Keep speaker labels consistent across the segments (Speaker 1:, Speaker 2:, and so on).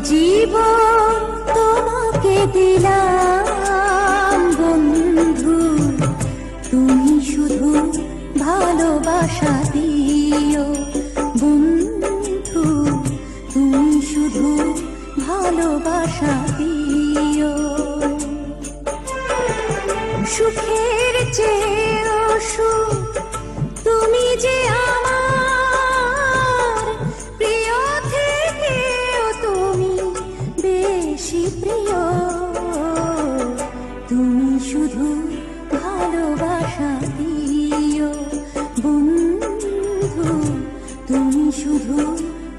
Speaker 1: জীবন তোমাকে দিলাম বন্ধু, তুমি শুধু ভালোবাসা দিও বন্ধু, তুমি শুধু ভালোবাসা দিও। সুখের চেয়েও সুখ তুমি যে আমার প্রিয় থেকেও তুমি বেশি প্রিয়, তুমি শুধু ভালোবাসা দিও বন্ধু, তুমি শুধু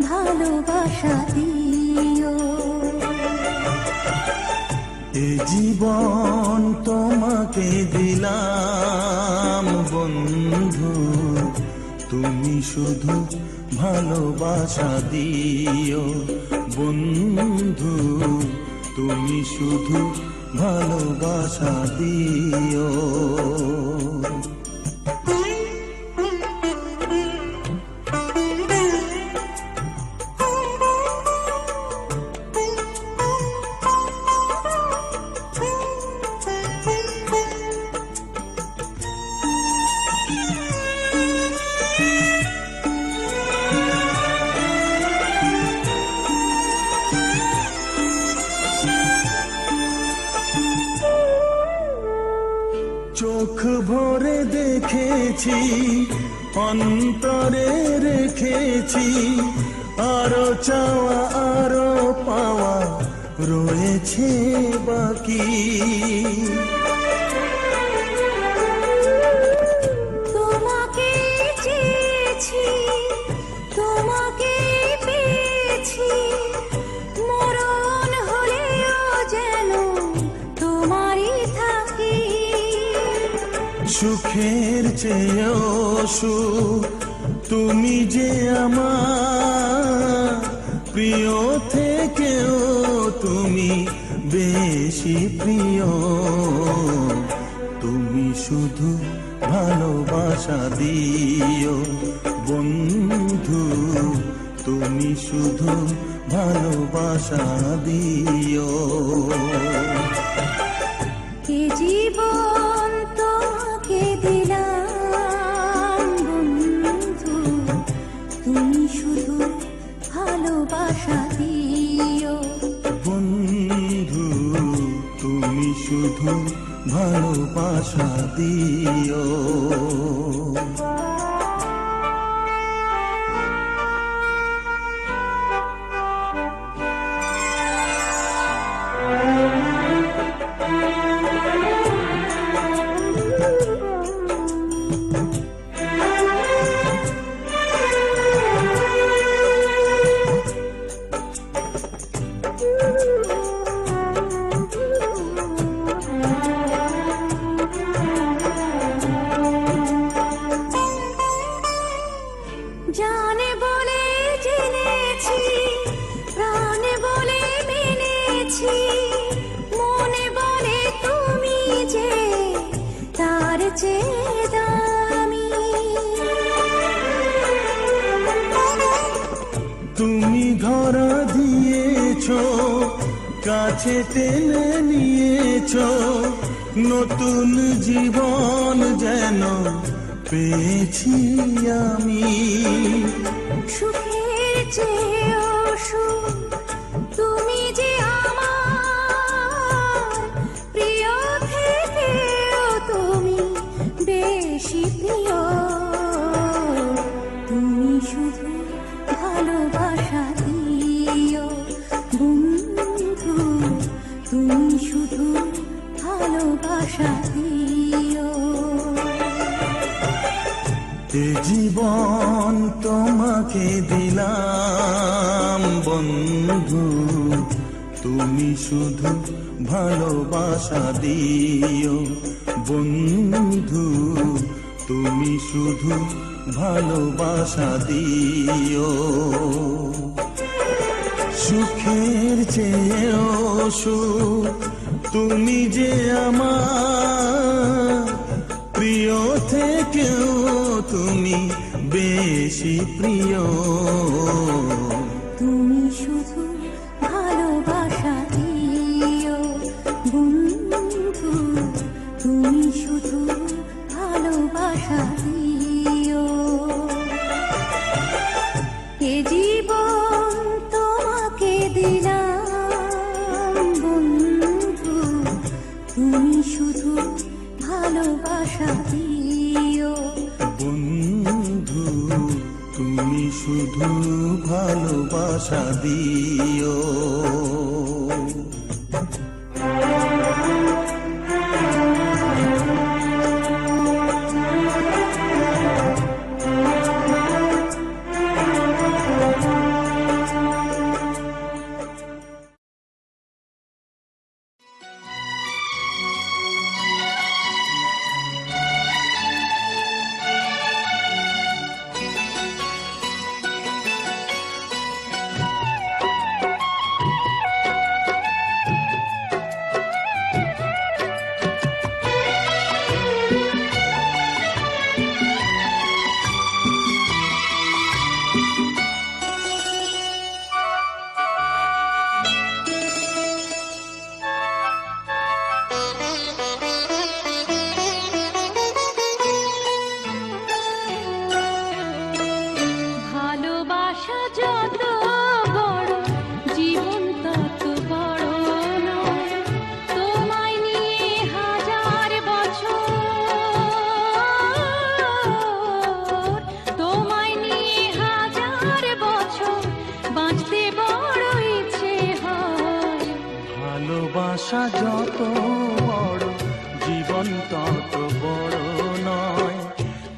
Speaker 1: ভালোবাসা দিও।
Speaker 2: এ জীবন তোমাকে দিলাম বন্ধু, তুমি শুধু ভালোবাসা দিও বন্ধু, তুমি শুধু ভালোবাসা দিও। চোখ ভরে দেখেছি, অন্তরে রেখেছি, আরো চাওয়া আরো পাওয়া রয়েছে বাকি।
Speaker 1: তোমাকে চেয়েছি, তোমাকে পেয়েছি, মরণ হলেও যেন তোমারই থাকি।
Speaker 2: সুখের চেয়েও সুখ তুমি যে আমার প্রিয় থেকেও তুমি বেশি প্রিয়, তুমি শুধু ভালোবাসা দিও বন্ধু, তুমি শুধু ভালোবাসা দিও।
Speaker 1: এ জীবন তোমাকে দিলাম বন্ধু, তুমি শুধু ভালোবাসা দিও
Speaker 2: বন্ধু, তুমি শুধু ভালোবাসা দিও।
Speaker 1: জানে বলে জেনেছি, প্রাণে বলে মেনেছি, মনে বলে তুমি যে তার চেয়ে দামি।
Speaker 2: তুমি ধরা দিয়েছ, কাছে টেনে নিয়েছ, নতুন জীবন যেন পেয়েছি আমি।
Speaker 1: সুখের চেয়েও সুখ তুমি যে আমার প্রিয় থেকেও তুমি বেশি প্রিয়, তুমি শুধু ভালোবাসা দিও বন্ধু, তুমি শুধু ভালোবাসা দিও।
Speaker 2: এ জীবন তোমাকে দিলাম বন্ধু, তুমি শুধু ভালোবাসা দিও বন্ধু, তুমি শুধু ভালোবাসা দিও। সুখের চেয়েও সুখ তুমি যে আমার প্রিয় থেকেও তুমি বেশি প্রিয়,
Speaker 1: তুমি শুধু ভালো শুধু ভালোবাসা দিও
Speaker 2: বন্ধু তুমি শুধু ভালোবাসা দিও।
Speaker 1: ভালোবাসা যত বড় জীবন তত বড় নয় তোমায় নিয়ে হাজার বছর তোমায় নিয়ে হাজার বছর বাঁচতে বড় ইচ্ছে হয়
Speaker 2: ভালোবাসা যত বড় জীবন তত বড় নয়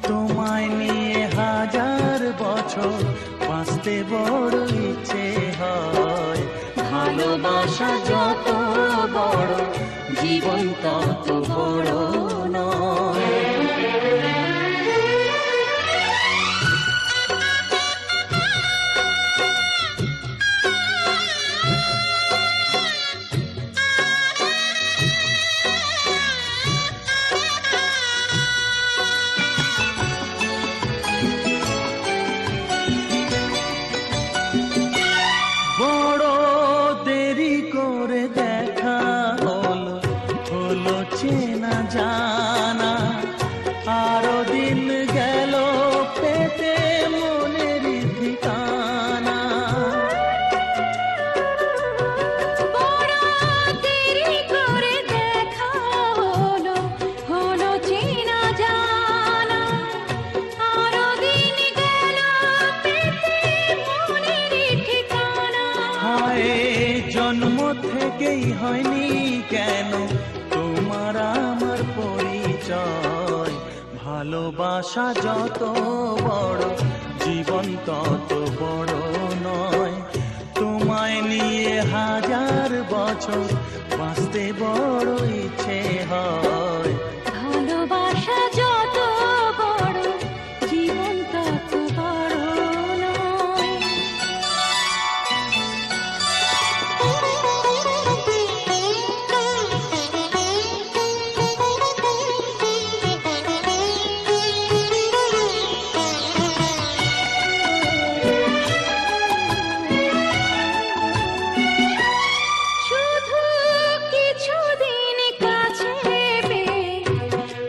Speaker 2: তোমায় নিয়ে হাজার বছর বাঁচতে বড় ইচ্ছে হয়। ভালোবাসা যত বড় জীবন তত বড় নয়। বড় দেরি করে দেখা হলো হলো চেনা জানা আরো দিন গেল পেতে মনের ঠিকানা।
Speaker 1: বড় দেরি করে দেখা হলো হলো চেনা জানা আরো দিন গেল পেতে মনের ঠিকানা।
Speaker 2: হায় জন্ম থেকেই হয়নি কেন তোমার আমার পরিচয়। ভালোবাসা যত বড় জীবন তত বড় নয় তোমায় নিয়ে হাজার বছর বাঁচতে বড় ইচ্ছে হয়।
Speaker 1: ভালোবাসা যত বড় জীবন তত বড় নয়। শুধু কিছুদিন কাছে পেয়ে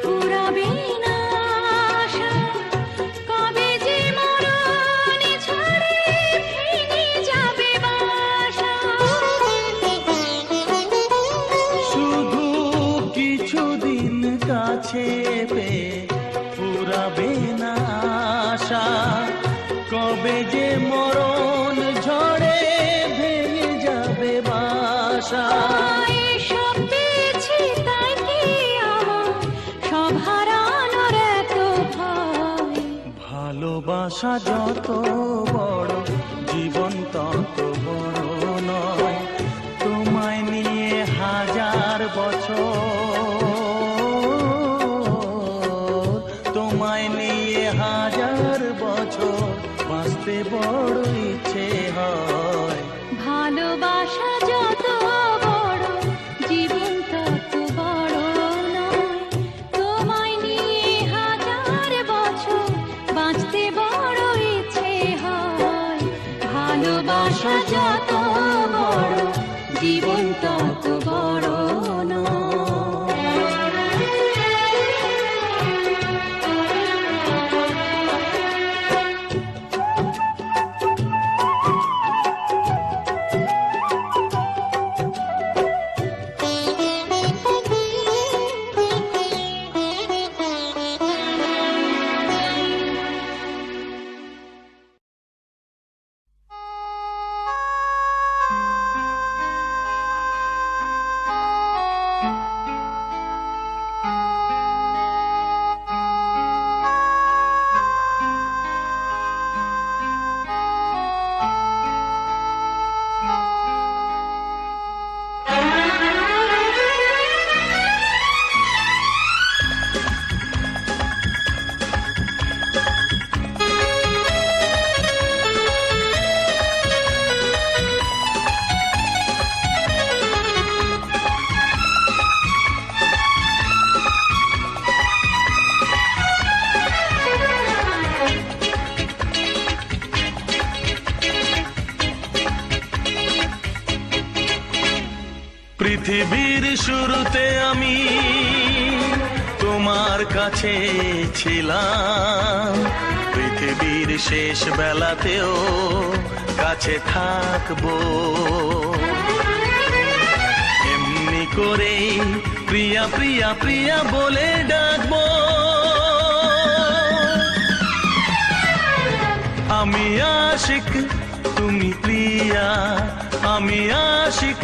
Speaker 1: ফুরাবে না আশা কবে যে মরণ ঝড়ে ভেঙে যাবে বাসা।
Speaker 2: শুধু কিছুদিন কাছে পেয়ে ফুরাবে না আশা কবে যে মরণ ঝড়ে ভেঙে যাবে বাসা।
Speaker 1: এসব পেয়েছি তাই কি আমার সব হারানোর এত ভয়।
Speaker 2: ভালোবাসা যত বড় জীবন তত বড় নয় তোমায় নিয়ে হাজার বছর তোমায় নিয়ে হাজার বছর বাঁচতে বড় ইচ্ছে হয়।
Speaker 1: ভালোবাসা যত বড় জীবন তত বড় নয় তোমায় নিয়ে হাজার বছর বাঁচতে বড় ইচ্ছে হয়। ভালোবাসা যত বড় জীবন তত বড় নয়।
Speaker 2: পৃথিবীর শুরুতে আমি তোমার কাছে ছিলাম, পৃথিবীর শেষ বেলাতেও কাছে থাকবো। এমনি করে প্রিয়া প্রিয়া প্রিয়া বলে ডাকবো। আমি আশিক তুমি প্রিয়া, আমি আশিক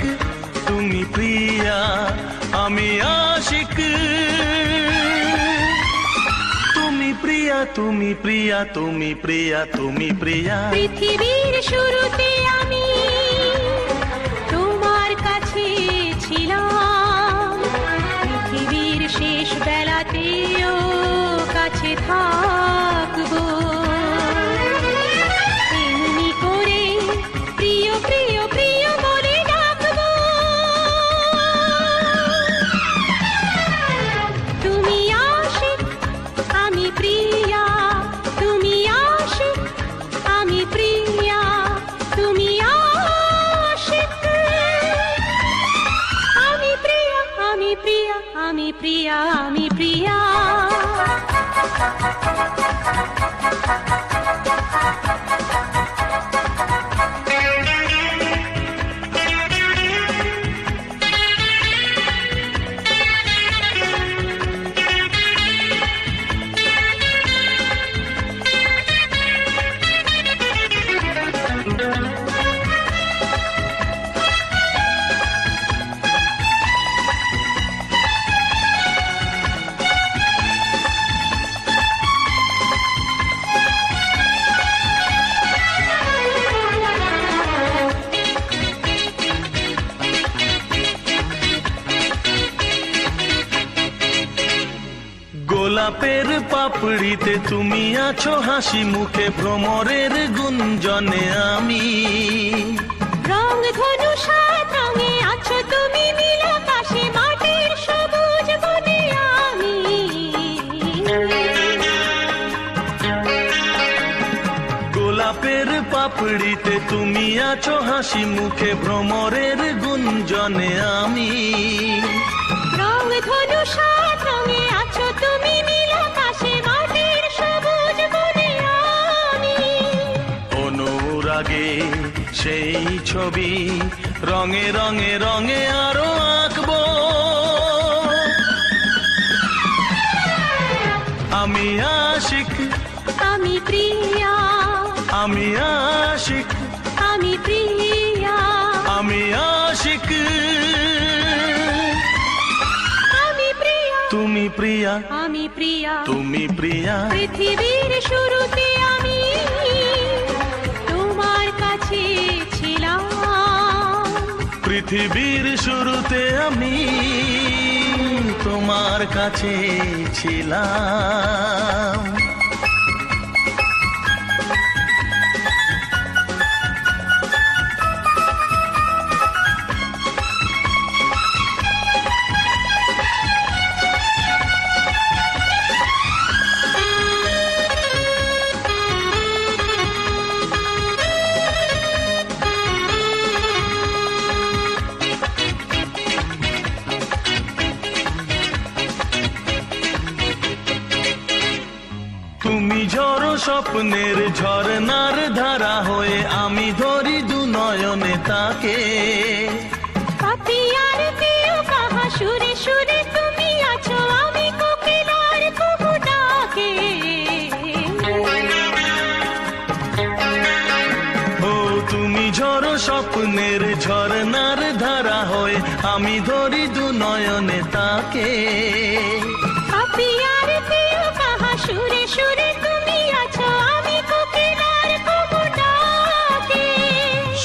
Speaker 2: তুমি প্রিয়া, আমি আশিক তুমি প্রিয়া, তুমি প্রিয়া, তুমি প্রিয়া, তুমি প্রিয়া।
Speaker 1: পৃথিবীর শুরুতে আমি তোমার কাছে ছিলাম, পৃথিবীর শেষ বেলাতেও কাছে থাকবো। এমনি করে প্রিয় প্রিয় প্রিয় বলে ডাকবো। তুমি আশিক আমি প্রিয়া, তুমি আশিক আমি প্রিয়া, তুমি আশিক আমি প্রিয়া, আমি প্রিয়া, আমি প্রিয়া, আমি প্রিয়া।
Speaker 2: গোলাপের পাপড়িতে তুমি আছো হাসি মুখে, ভ্রমরের গুঞ্জনে আমি।
Speaker 1: রং ধনু সাত রঙে আছো তুমি নীল আকাশে, মাটির সবুজ বনে আমি।
Speaker 2: গোলাপের পাপড়িতে তুমি আছো হাসি মুখে, ভ্রমরের গুঞ্জনে আমি।
Speaker 1: রং ধনু সাত রঙে আছো তুমি নীল আকাশে, মাটির সবুজ বনে আমি।
Speaker 2: অনুরাগে সেই ছবি রঙে রঙে রঙে আরো আঁকবো। আমি আশিক
Speaker 1: আমি প্রিয়া,
Speaker 2: আমি আশিক
Speaker 1: আমি প্রিয়া,
Speaker 2: আমি আশিক
Speaker 1: আমি প্রিয়া,
Speaker 2: তুমি প্রিয়া,
Speaker 1: আমি প্রিয়া,
Speaker 2: তুমি প্রিয়া।
Speaker 1: পৃথিবীর শুরুতে আমি তোমার কাছে ছিলাম,
Speaker 2: পৃথিবীর শুরুতে আমি তোমার কাছে ছিলাম। তুমি ঝড়ো স্বপ্নের ঝরনার ধারা হয়ে, আমি ধরি দু নয়নে তাকে।
Speaker 1: পাপিয়ার প্রিয় কাহা সুরে সুরে তুমি আছো, আমি কোকিলার কুহু ডাকে।
Speaker 2: ও তুমি ঝড়ো স্বপ্নের ঝরনার ধারা হয়ে, আমি ধরি দু নয়নে তাকে।
Speaker 1: পাপিয়ার প্রিয় কাহা সুরে সুরে তুমি আছো, আমি কোকিলার কুহু ডাকে।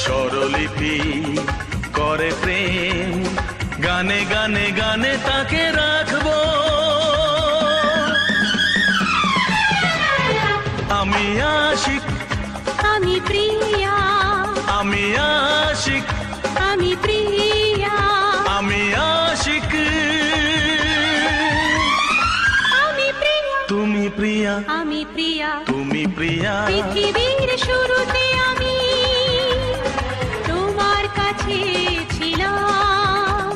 Speaker 2: স্বরলিপি করে প্রেম, গানে গানে গানে তাকে রাখবো। আমি আশিক
Speaker 1: আমি প্রিয়া,
Speaker 2: আমি আশিক
Speaker 1: আমি প্রিয়া,
Speaker 2: আমি আশিক
Speaker 1: আমি প্রিয়া,
Speaker 2: তুমি প্রিয়া,
Speaker 1: আমি প্রিয়া,
Speaker 2: তুমি প্রিয়া।
Speaker 1: পৃথিবীর শুরুতে আমি তোমার কাছে ছিলাম,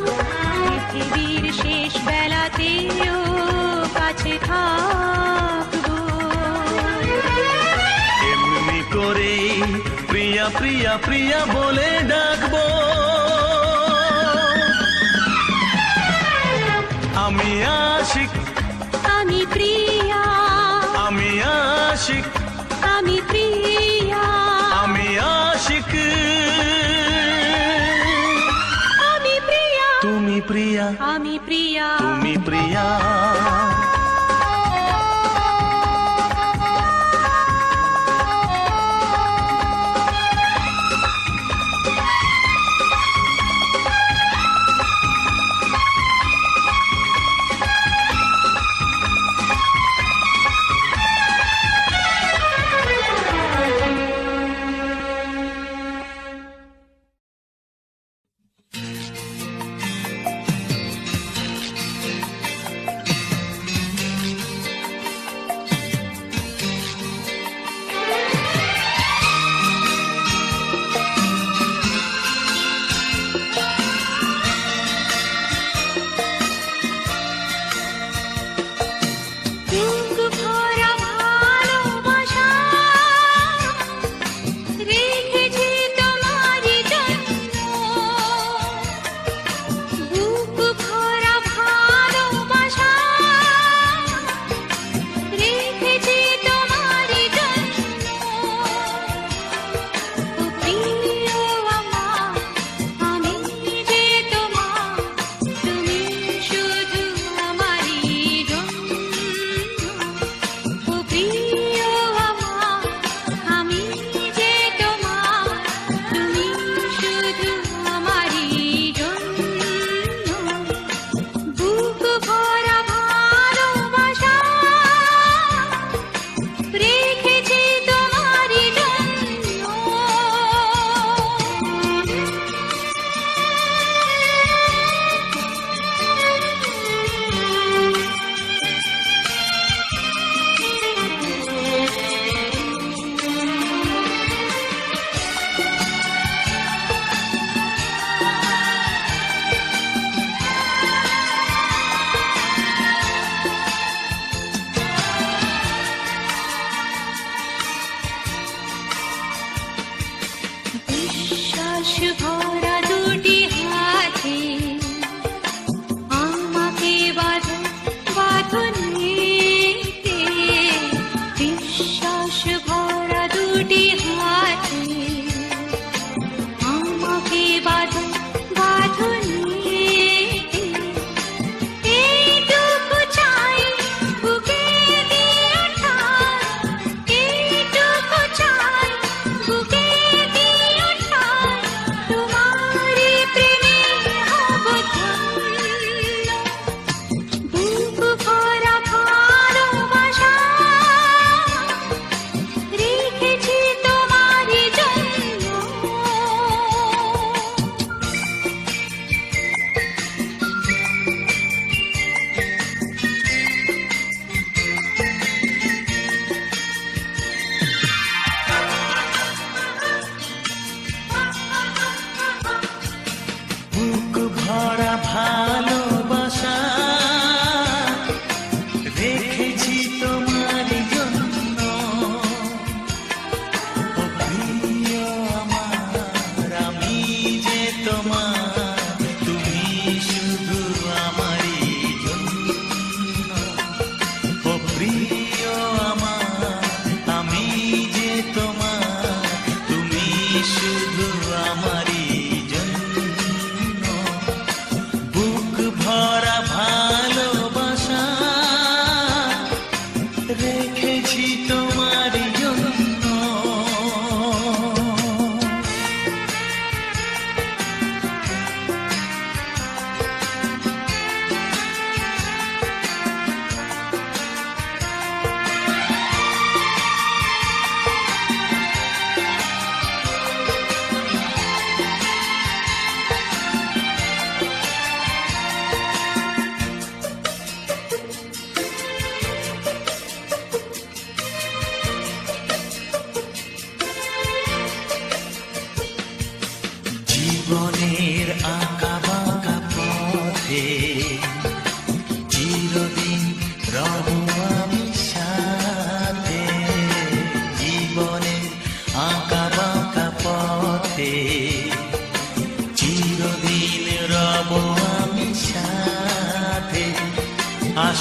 Speaker 2: প্রিয়া প্রিয়া প্রিয়া বলে ডাকবো। আমি আশিক,
Speaker 1: আমি প্রিয়া,
Speaker 2: আমি আশিক,
Speaker 1: আমি প্রিয়া,
Speaker 2: আমি আশিক।
Speaker 1: আমি প্রিয়া,
Speaker 2: তুমি প্রিয়া,
Speaker 1: আমি প্রিয়া,
Speaker 2: তুমি প্রিয়া।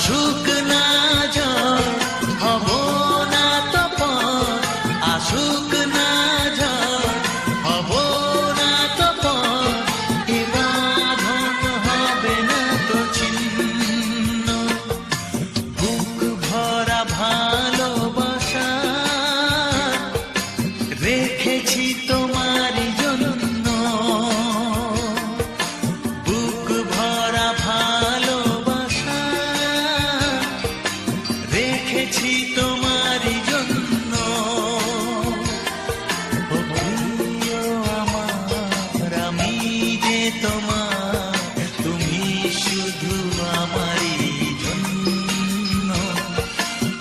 Speaker 2: আসুক না ঝড় হব না তপন, আসুক না ঝড় হব না তপন, এ বাঁধন হবে না তো ছিন্ন। বুক ভরা ভালোবাসা রেখেছি তোমারই জন্য, বুক ভরা ভালোবাসা রেখেছি তোমারই জন্য। ও প্রিয় আমার, আমি যে তোমার, তুমি শুধু আমারই জন্য।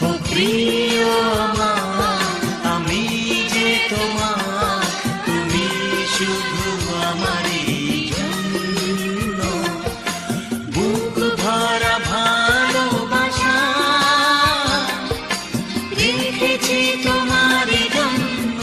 Speaker 2: ও প্রিয় আমার, আমি যে তোমার, তুমি শুধু আমারই জন্য। বুক ভরা ভালোবাসা রেখেছি তোমারই জন্য।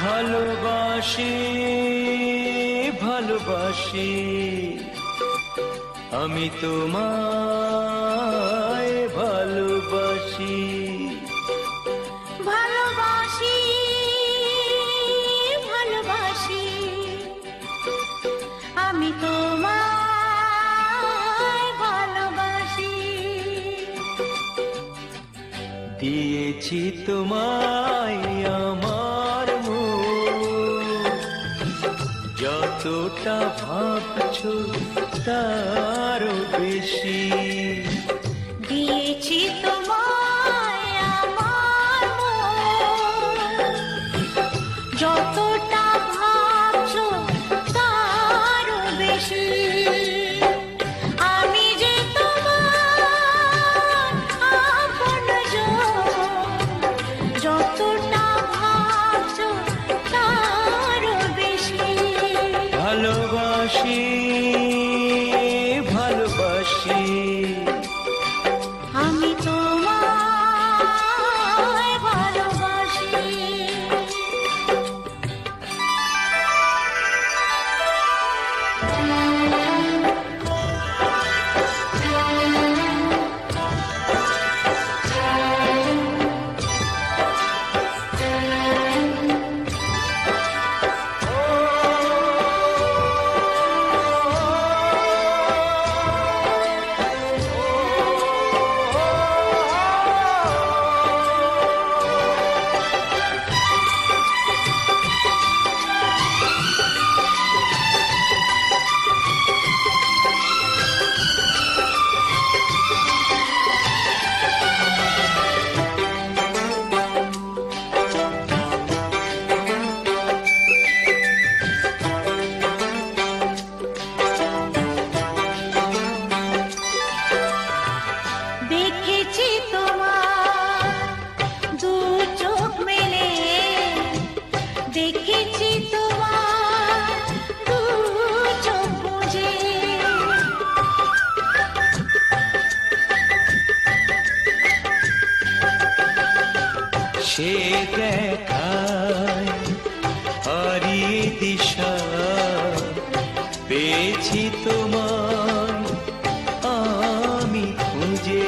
Speaker 2: ভালোবাসি ভালোবাসি আমি তোমায় ভালোবাসি।
Speaker 1: ভালোবাসি ভালোবাসি আমি তোমায় ভালোবাসি।
Speaker 2: দিয়েছি তোমায় আমার মন, যতটা ভাবছো তারও বেশি।
Speaker 1: দিয়েছি তোমায় আমার মন, যতটা ভাবছো তারও বেশি। আমি যে তোমার আপনজন, যতটা ভাবছো তারও বেশি।
Speaker 2: ভালোবাসি ভালোবাসি
Speaker 1: আমি তো
Speaker 3: সে দেখায় হারিয়ে দিশা পেয়েছি তোমায় আমি খুঁজে।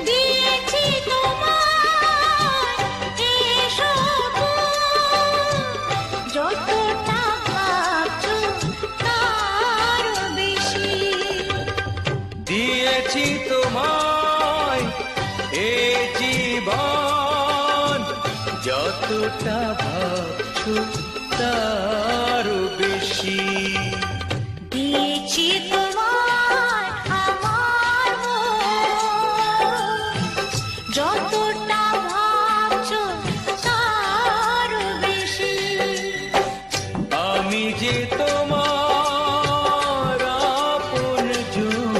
Speaker 1: দিয়েছি তোমায় এসব যতটা ভাবছো তার বেশি।
Speaker 3: দিয়েছি তোমায় এ জীবন যতটা ভাবছো তারও বেশি।
Speaker 1: দিয়েছি তোমায় আমার মন যতটা ভাবছো তার বেশি।
Speaker 3: আমি যে তোমার আপনজন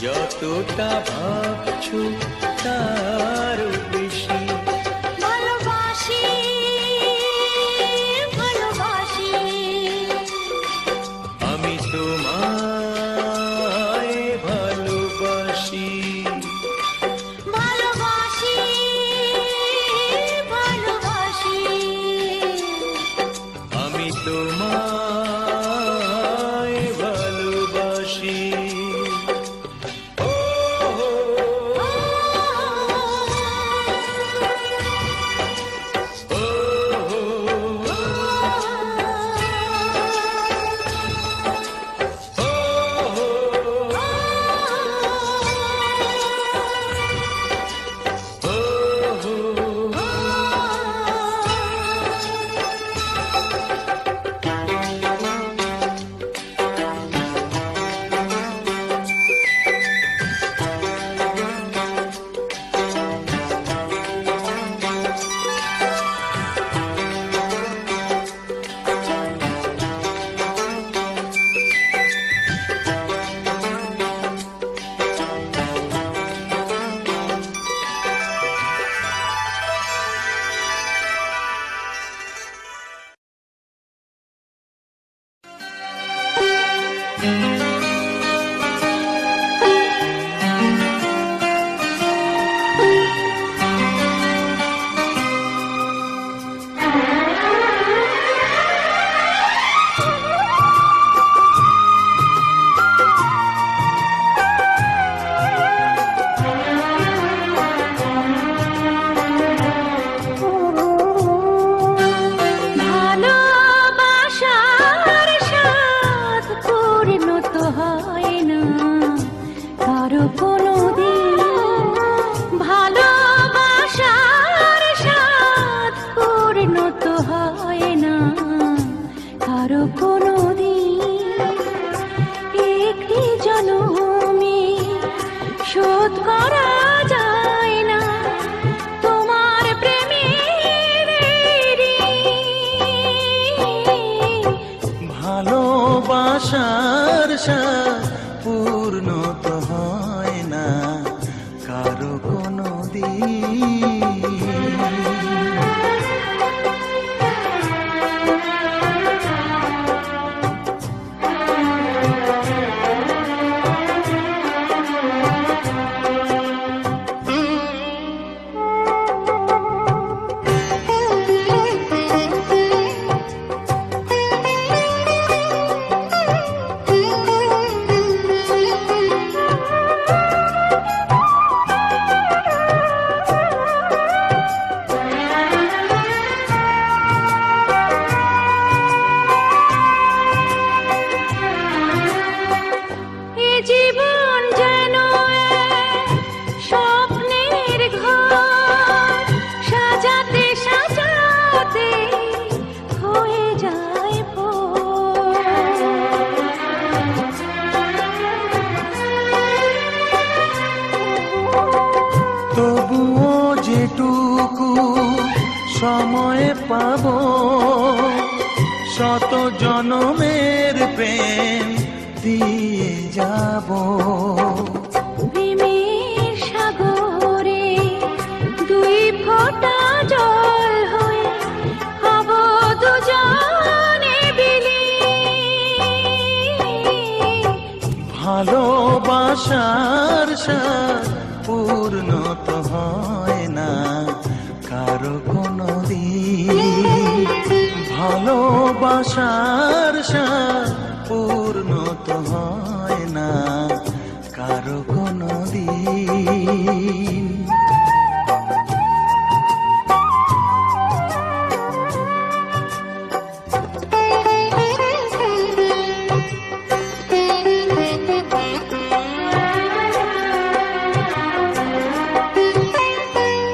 Speaker 3: যতটা ভাবছো তারও বেশি।
Speaker 1: ভালোবাসি ভালোবাসি
Speaker 3: আমি তোমায় ভালোবাসি।
Speaker 1: ভালোবাসি ভালোবাসি
Speaker 3: আমি তোমায় ভালোবাসি। ও হো, ও হো, ও হো, ও হো।
Speaker 1: ভালোবাসার স্বাদ পরিণত হয় না কারো কোনোদিন। ভালোবাসার স্বাদ পরিণত হয় না কারো কোনোদিন। একটি জনমে শোধ করা যায় না তোমার প্রেমের ঋণ।
Speaker 2: ভালোবাসার স্বাদ পূর্ণ তো হয় না কারো কোনো দিন।
Speaker 1: এ জীবন যেন এক স্বপ্নের ঘর, সাজাতে সাজাতে হয়ে যায় ভোর।
Speaker 2: তবুও যেটুকু সময় পাবো শত জনমের প্রেম দিয়ে যাব।
Speaker 1: প্রেমের সাগরে দুই ফোঁটা জল হয়ে হব দুজনে বিলীন।
Speaker 2: ভালোবাসার স্বাদ পূর্ণ তো হয় না ভালোবাসার স্বাদ পূর্ণ তো হয় না কারো কোনো দিন।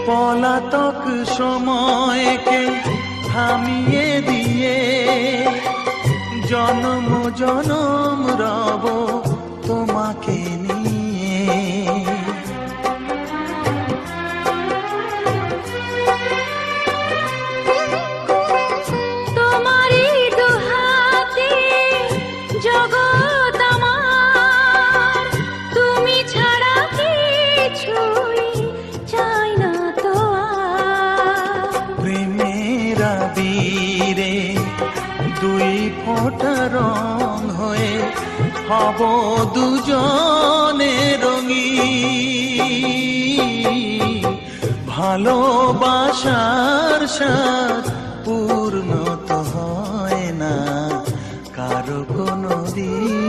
Speaker 2: পলাতক সময়কে থামিয়ে দিয়ে জনম জনম রব তোমাকে নিয়ে।
Speaker 1: তোমারই দুহাতে জগৎ আমার, তুমি ছাড়া কিছুই চাই না তো আর।
Speaker 2: প্রেমের আবিরে দুই ফোঁটা রং হয়ে হব দুজনে রঙিন। ভালোবাসার স্বাদ পূর্ণ তো হয় না কারো কোনো দিন।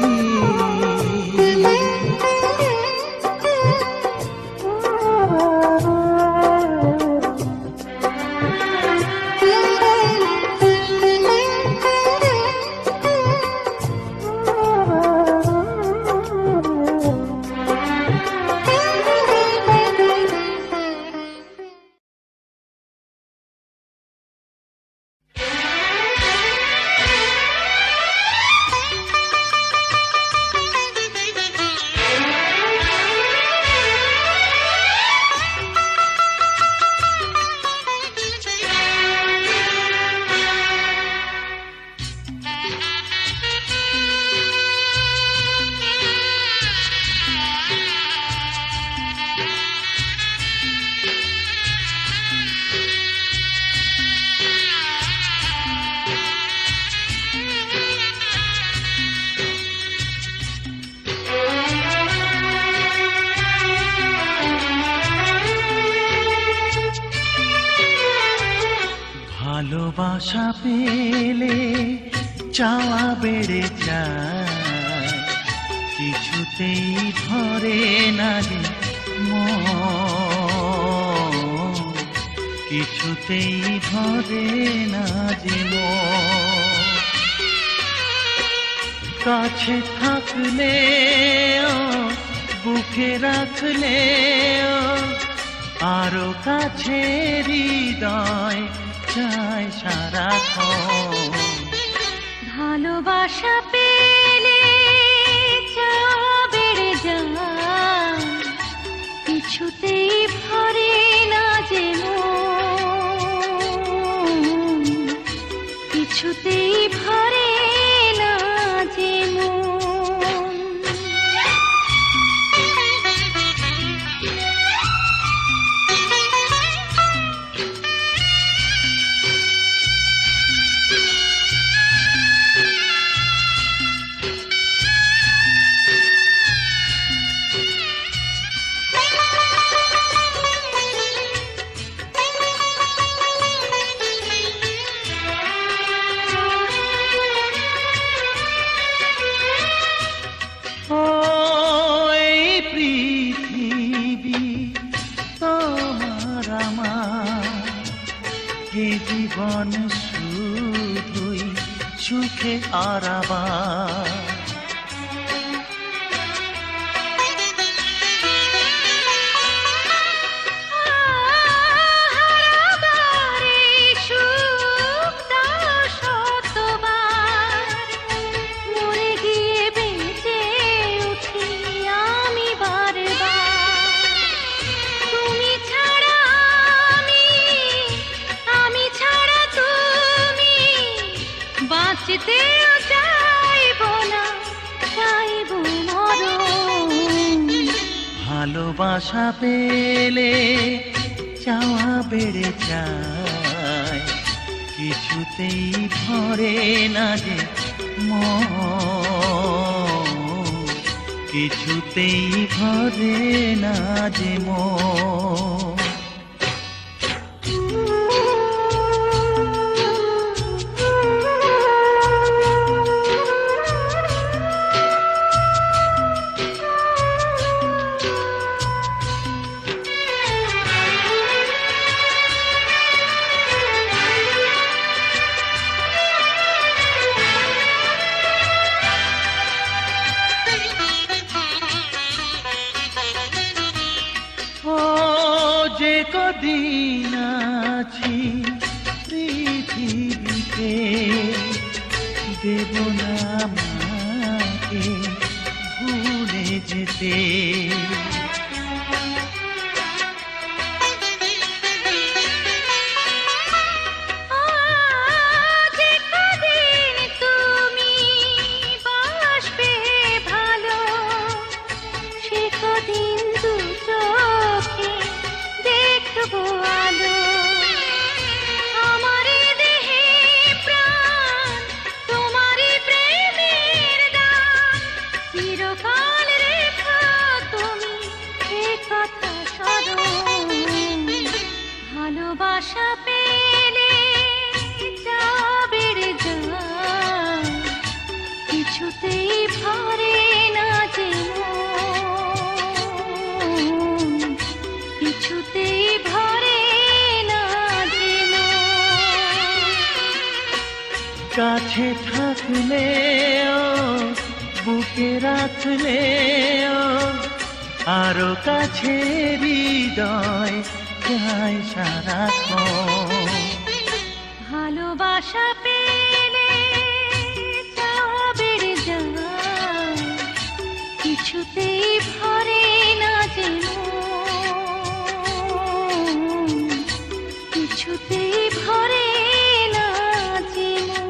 Speaker 2: ভালোবাসা পেলে চাওয়া বেড়ে যায়, কিছুতেই ধরে না যে মন, কিছুতেই ধরে না যে মন। কাছে থাকলে বুকে রাখলে আরো কাছে হৃদয় চাই সারাক্ষণ।
Speaker 1: ভালোবাসা পেলে চাওয়া বেড়ে যায়, কিছুতেই ভরে না যে মন, কিছুতেই ভরে না যে মন।
Speaker 2: জীবন শুধুই সুখে আরাবার,
Speaker 1: বাঁচতেও চাইব না, চাইব মরণ।
Speaker 2: ভালোবাসা পেলে চাওয়া বেড়ে যায়, কিছুতেই ভরে না যে মন, কিছুতেই ভরে না যে মন। কদিন আছি পৃথিবীতে, দেব না মাকে ভুলে যেতে।
Speaker 1: ভালোবাসা পেলে যা বেড়ে যায়, কিছুতেই ভরে না যে মন, কিছুতেই ভরে না যে মন।
Speaker 2: কাছে থাকলেও বুকে রাখলেও আরো কাছে হৃদয় চাই সারাক্ষণ।
Speaker 1: ভালোবাসা পেলে যা বেড়ে যায়, কিছুতেই ভরে না যে মন, কিছুতেই ভরে না যে মন।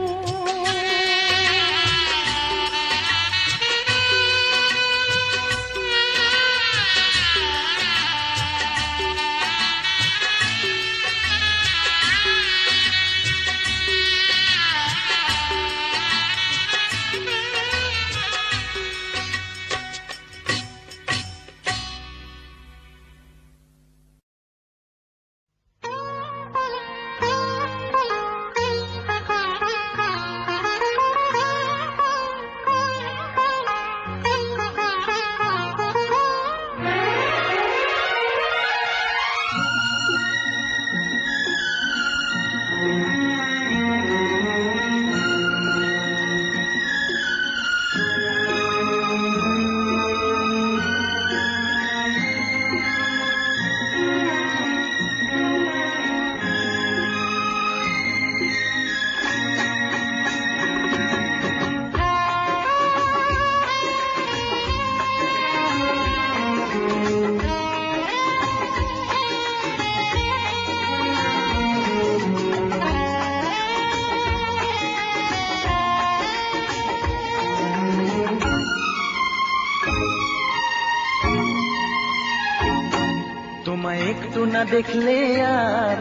Speaker 2: তোমায় একটু না দেখলে আর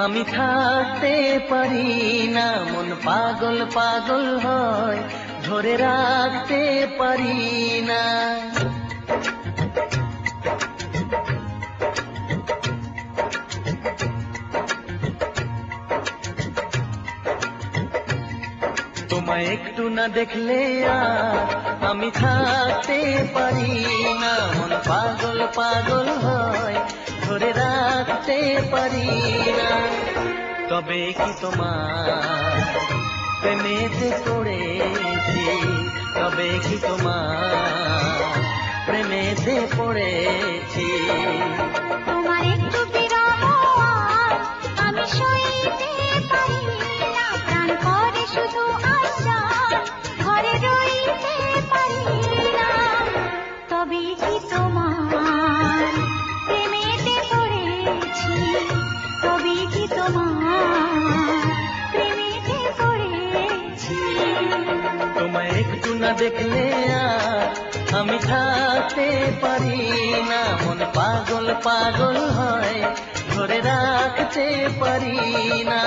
Speaker 2: আমি থাকতে পারি না, মন পাগল পাগল হয় ধরে রাখতে পারি না। তোমায় একটু না দেখলে আর আমি থাকতে পারি না, মন পাগল পাগল হয় ধরে রাখতে পারি না। তবে কি তোমার প্রেমেতে পড়েছি, তবে কি তোমার প্রেমেতে পড়েছি।
Speaker 1: তোমার একটু বিরহ আর আমি সইতে পারি না, প্রাণ করে শুধু আশা ঘরে রইতে পারি না। তবে কি তোমার প্রেমেতে পড়েছি, তবে কি তোমার প্রেমেতে পড়েছি।
Speaker 2: তোমায় একটু না দেখলে আর আমি থাকতে পারি না, মন পাগল পাগল হয় ধরে রাখতে পারি না।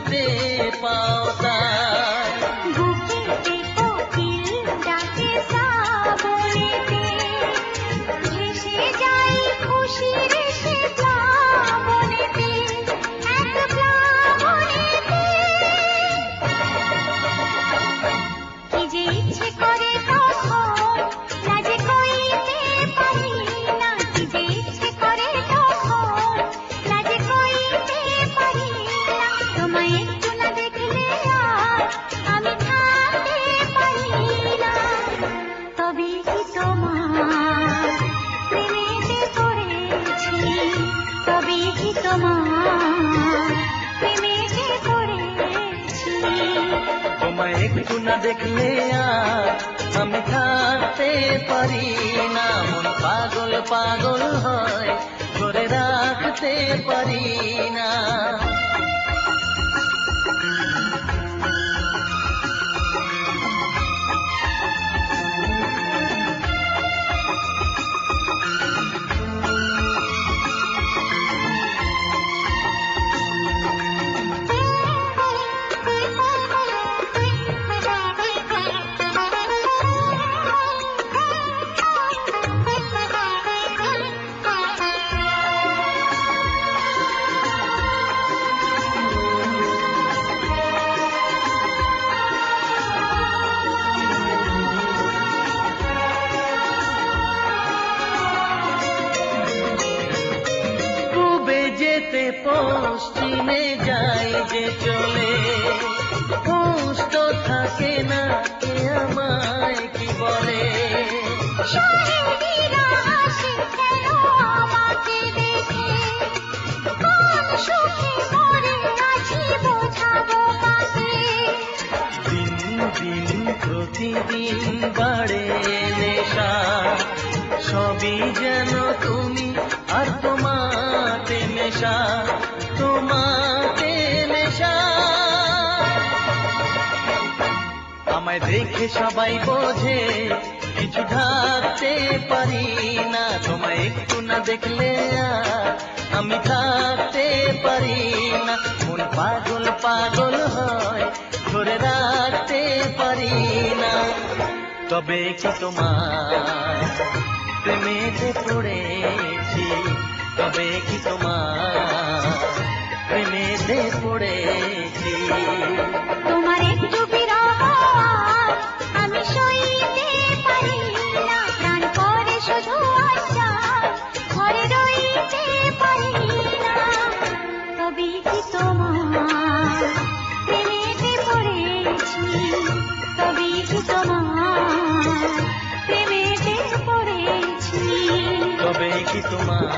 Speaker 2: খুঁজে পাও তার।
Speaker 1: বুকেতে কোকিল ডাকে শ্রাবণেতে, ভেসে যাই খুশির সে প্লাবনেতে, এক প্লাবনেতে। কি যে ইচ্ছে করে তখন লাজে কইতে পারি না, কি যে ইচ্ছে করে তখন লাজে কইতে পারি না। তোমায় একটু না দেখলে আর আমি থাকতে পারি না। তবে কি তোমার প্রেমেতে পড়েছি, তবে কি তোমার প্রেমেতে পড়েছি।
Speaker 2: তোমায় একটু না দেখলে আর আমি থাকতে পারি না। মন পাগল পাগল হয়, ধরে রাখতে পারি না। পূবে যেতে পশ্চিমে যাই যে চলে, হুঁশ তো থাকে না কে আমায় কি বলে।
Speaker 1: শাহেদিরা আসে কেন আমাকে দেখে, কোন সুখে মরে আছি বোঝাবো কাকে।
Speaker 2: দিন দিন প্রতিদিন বাড়ে নেশা, সবই যেন তুমি আর তোমাতে নেশা, তোমাতে নেশা। আমায় দেখে সবাই বোঝে কিছু ঢাকতে পারি না। তোমায় একটু না দেখলে আর আমি থাকতে পারি না। মন পাগল পাগল হয়, ধরে রাখতে পারি না। তবে কি তোমার প্রেমেতে পড়েছি, তবে কি তোমার প্রেমেতে পড়েছি।
Speaker 1: তোমার একটু বিরহ আমি সইতে পারি না, প্রাণ করে শুধু আশা ঘরে রইতে পারি না। তবে কি তোমার প্রেমেতে পড়েছি, তবে কি তোমার প্রেমেতে পড়েছি।
Speaker 2: তবে কি তোমার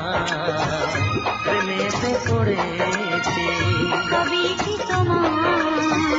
Speaker 2: প্রেমেতে পড়েছি,
Speaker 1: তবে কি তোমার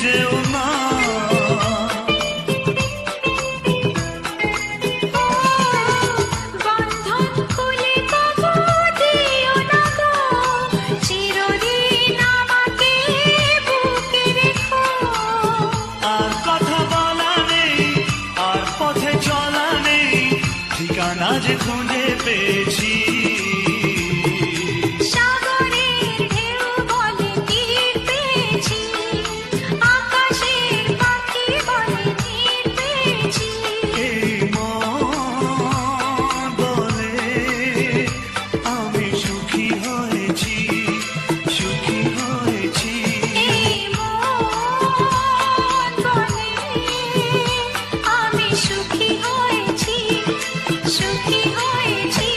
Speaker 2: যেও না।
Speaker 1: বন্ধন খুলে তবু দিও না গো, চিরদিন আমাকে বুকে রেখো।
Speaker 2: আর কথা বলা নেই, আর পথে চলা নেই, ঠিকানা যে খুঁজে পেয়েছি।
Speaker 1: সাগরের ঢেউ বলে তীর পেয়েছি, আকাশের পাখি বলে তীর পেয়েছি।
Speaker 2: এই মন বলে আমি সুখী হয়েছি, সুখী হয়েছি।
Speaker 1: এই মন বলে আমি সুখী হয়েছি, সুখী হয়েছি।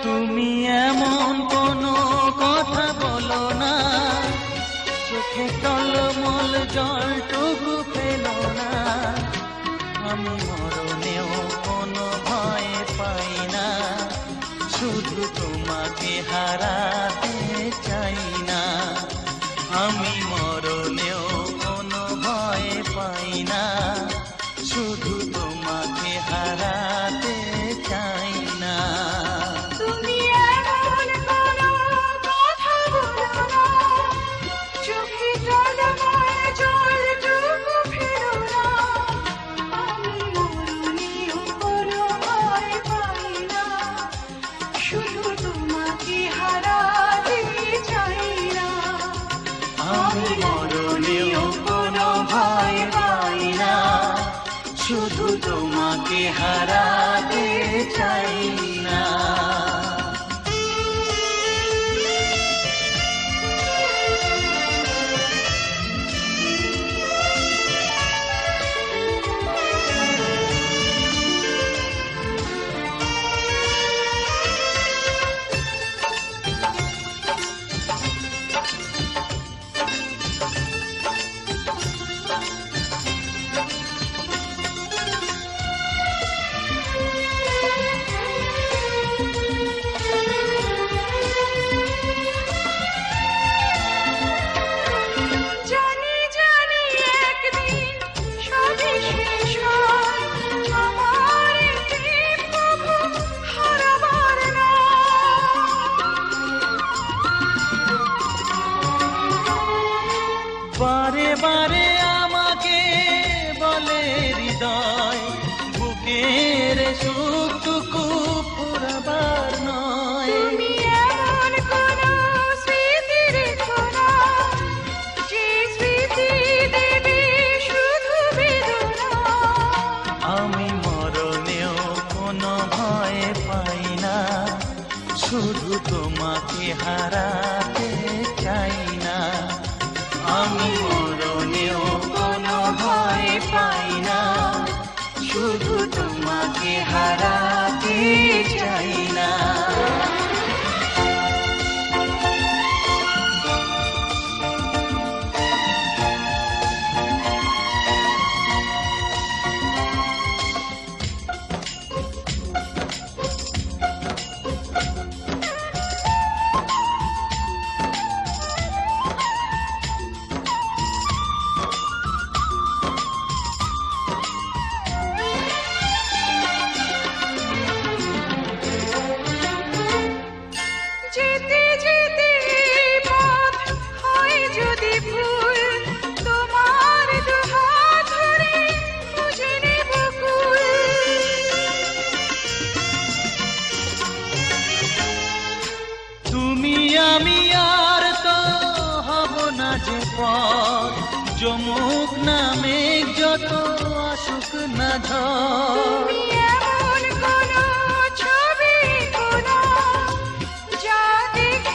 Speaker 2: তুমি এমন কোনো কথা বলো না, চোখে টলমল জলটুকু ফেলো না। আমি মরণেও কোনো ভয় পাই না, শুধু তোমাকে হারাতে চাই না। আমি মরণেও কোনো ভয় পাই না, শুধু তোমাকে হারাতে চাই না।
Speaker 1: তুমি এমন কোনো কথা বলো না, চোখে টলমল জলটুকু ফেলো না। আমি মরণেও কোনো ভয় পাই না, শুধু তোমাকে হারাতে চাই না।
Speaker 2: আমি মরণেও কোনো ভয় পাই না, শুধু তোমাকে হারাতে চাই না।
Speaker 1: জানি জানি একদিন সবই শেষ হয়, আমার এই প্রেম প্রভু হারাবার নয়।
Speaker 2: বারে বারে আমাকে বলে হৃদয়, বুকের সুখটুকু পুরাবার নয়।
Speaker 1: তুমি এমন কোনো স্মৃতি রেখো না, যে স্মৃতি দেবে শুধু বেদনা।
Speaker 2: আমি মরণেও কোনো ভয় পাই না, শুধু তোমাকে হারাতে চাই না। আমি মরণেও কোনো ভয় পাই না, শুধু তোমাকে হারাতে চাই না।
Speaker 1: যেতে যেতে পথ হয় যদি ভুল, তোমার দুহাত ধরে খুঁজে নেব কুল।
Speaker 2: তুমি আমি আর তো হব না যে পথ, যমুক নামে যত আসুক না ঝড়।
Speaker 1: তুমি এমন কোনো ছবি কোনো যা দেখে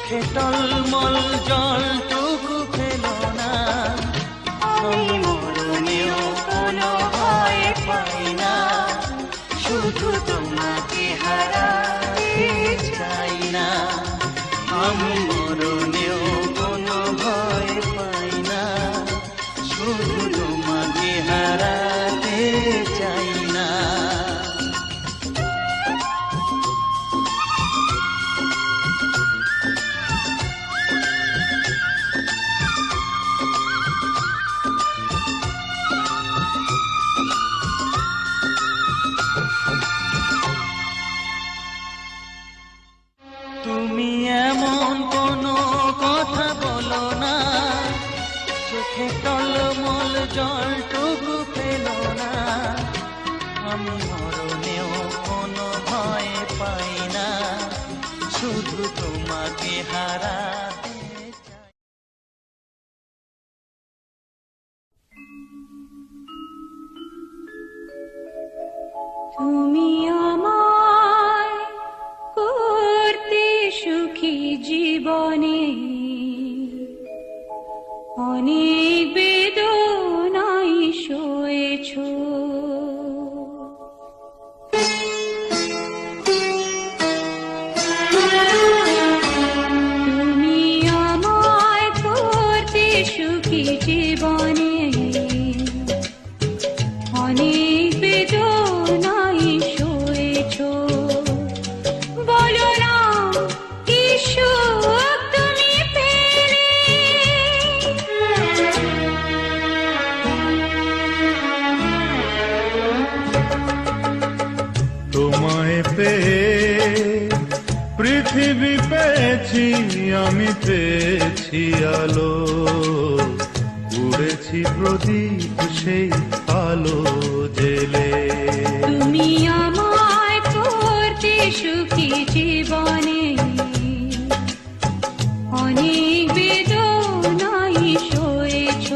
Speaker 2: চোখে টলমল জলটুকু ফেলো না, আমি মরণেও কোনো ভয় পাই না, শুধু তোমাকে হারাতে চাই না। আমি মরণেও কোনো ভয় পাই না, শুধু তোমাকে হারাতে চাই না। তুমি এমন কোনো কথা বলো না, চোখে টলমল জলটুকু ফেলো না, আমি মরণেও কোনো ভয় পাই না, শুধু তোমাকে হারাতে চাই।
Speaker 1: তুমি আমায় করতে সুখী জীবনে অনেক বেদনাই সয়েছ, তুমি আমায় করতে সুখী জীবনে অনেক বেদনাই সয়েছ। বলো না কি সুখ তুমি পেলে,
Speaker 4: তোমায় পেয়ে পৃথিবী পেয়েছি, আমি পেয়েছি আলো, উড়েছি প্রদীপ সেই আলো জেলে।
Speaker 1: তুমি আমায় করতে সুখী জীবনে অনেক বেদনাই সয়েছ।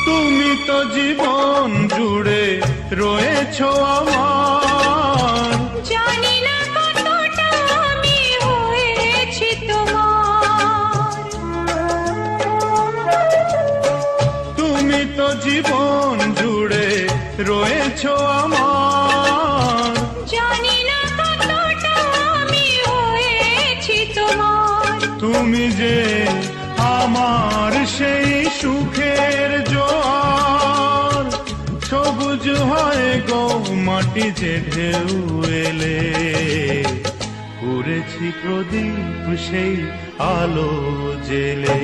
Speaker 4: তুমি তো জীবন জুড়ে রয়েছো আমার,
Speaker 1: জানি না কতটা আমি হয়েছি তোমার,
Speaker 4: তুমি তো জীবন জুড়ে রয়েছো আমার,
Speaker 1: জানি না কতটা আমি হয়েছি তোমার।
Speaker 4: তুমি যে আমার সেই সুখের জোয়ার, সবুজ হয় গো মাটি যে ঢেউ এলে, উড়েছি প্রদীপ সেই আলো জেলে।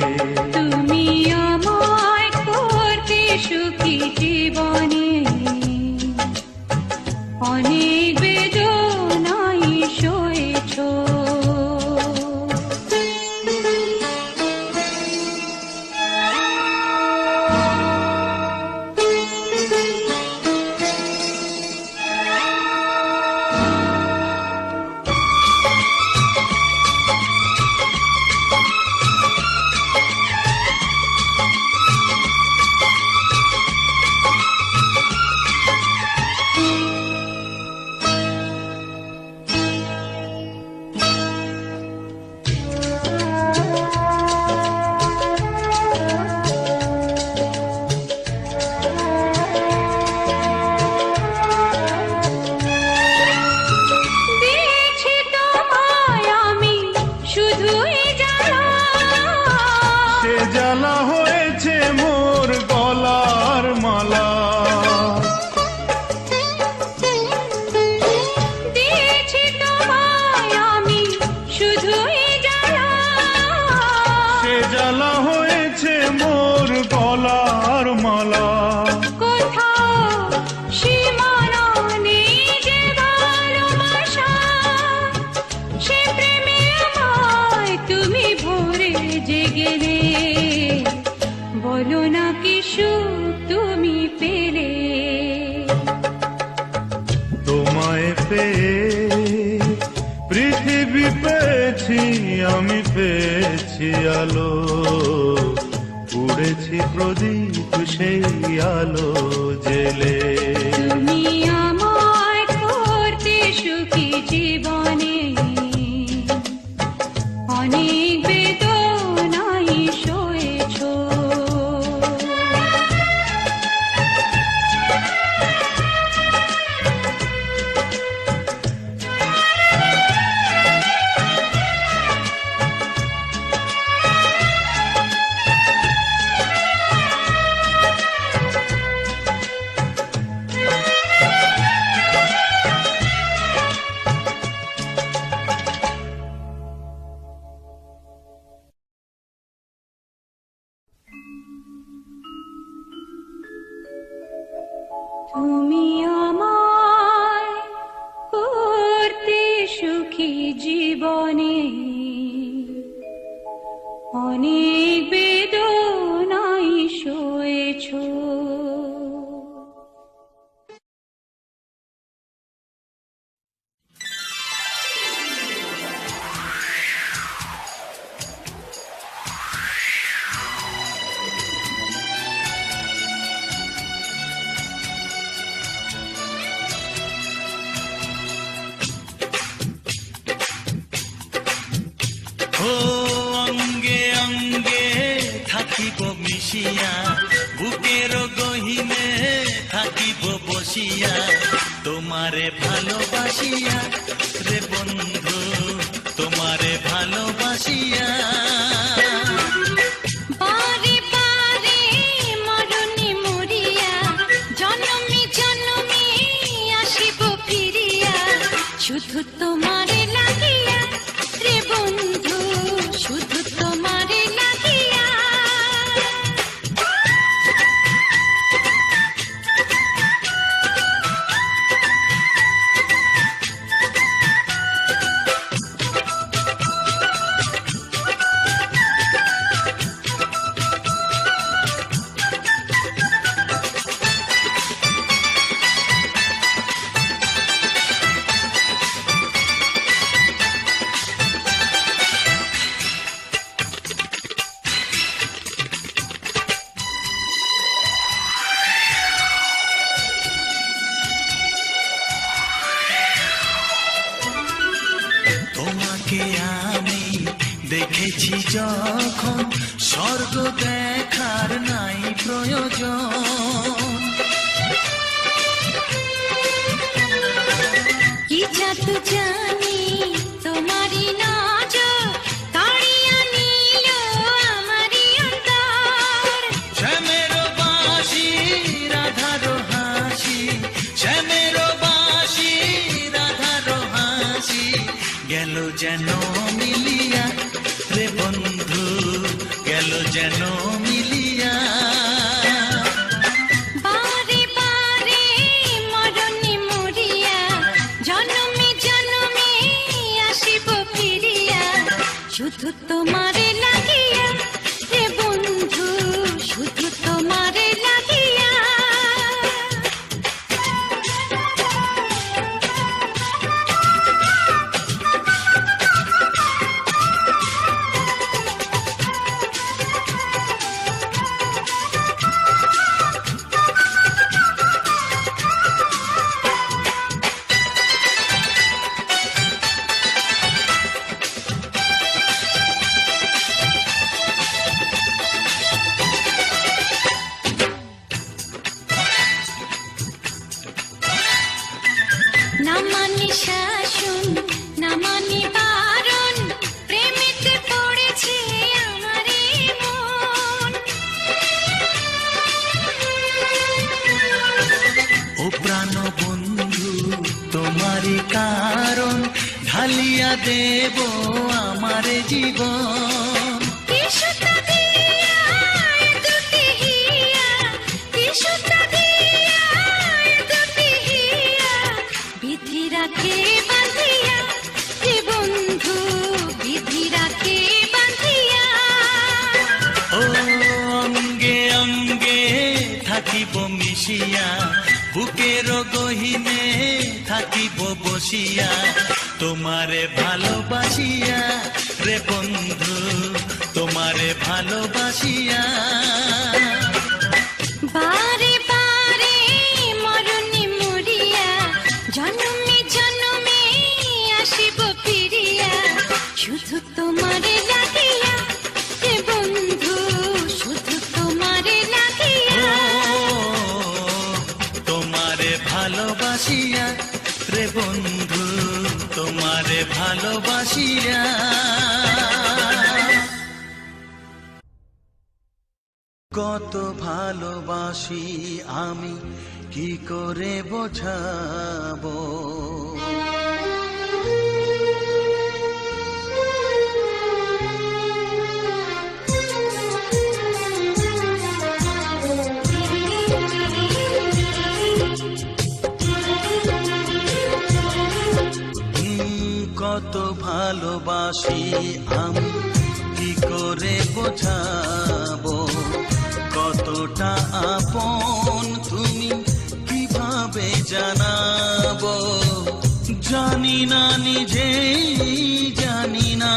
Speaker 1: তুমি আমায় করতে সুখী জীবনে অনেক বেদনাই সয়েছ।
Speaker 4: পেয়ে পৃথিবী পেয়েছি, আমি পেয়েছি আলো, উড়েছি প্রদীপ সেই আলো জেলে।
Speaker 1: তুমি আমায় করতে সুখী জীবনে, অনেক বেদনায় সয়েছো। তুমি আমায় করতে সুখী জীবনে, অনেক বেদনায় সয়েছো।
Speaker 2: ও অঙ্গে অঙ্গে থাকিব মিশিয়া, বুকের গহিনে থাকিব বসিয়া, তোমারে ভালোবাসিয়া রে বন্ধু, তোমারে ভালোবাসিয়া।
Speaker 1: বারে বারে মরণে মরিয়া, জনমে জনমে আসিব ফিরিয়া, শুধু তোমারে লাগিয়া রে বন্ধু, শুধু তোমারে লাগিয়া।
Speaker 2: তোমাকে আমি দেখেছি যখন, স্বর্গ দেখার নাই প্রয়োজন।
Speaker 1: কি জাদু জানি তোমারই নজর, কাড়িয়া নিল আমারই অন্তর।
Speaker 2: শ্যামের বাঁশি রাধার হাসি, শ্যামের বাঁশি রাধার হাসি, গেল যেন মিলিয়া রে বন্ধু, গেল যেন মিলিয়া।
Speaker 1: বারে বারে মরণে মরিয়া, জনমে জনমে আসিব ফিরিয়া, শুধু তোমারে লাগিয়া রে বন্ধু, শুধু তোমারে লাগিয়া। না মানি শাসন, না মানি বারণ, প্রেমেতে পড়েছে আমারে মন।
Speaker 2: ও প্রাণ বন্ধু তোমারই কারণ, ঢালিয়া দেব আমারে জীবন।
Speaker 1: কি সুতা দিয়া এ দুটি হিয়া, কি সুতা দিয়া এ দুটি হিয়া, বিধি রাখে বাঁধিয়া হে বন্ধু, বিধি রাখে বাঁধিয়া।
Speaker 2: ও অঙ্গে অঙ্গে থাকিব মিশিয়া, বুকের গহিনে থাকিব বসিয়া তোমারে ভালোবাসিয়া রে বন্ধু তোমারে ভালোবাসিয়া
Speaker 1: বারে বারে মরণে মরিয়া জন্মে জন্মে আসিব ফিরিয়া শুধু তোমারে লাগিয়া হে বন্ধু শুধু তোমারে লাগিয়া
Speaker 2: তোমারে ভালোবাসিয়া রে বন্ধু তোমারে ভালোবাসিয়া কত ভালোবাসি আমি কি করে বোঝাবো কত ভালোবাসি আমি কি করে বোঝাবো কতটা আপন তুমি কিভাবে জানাবো জানি না নিজেই জানি না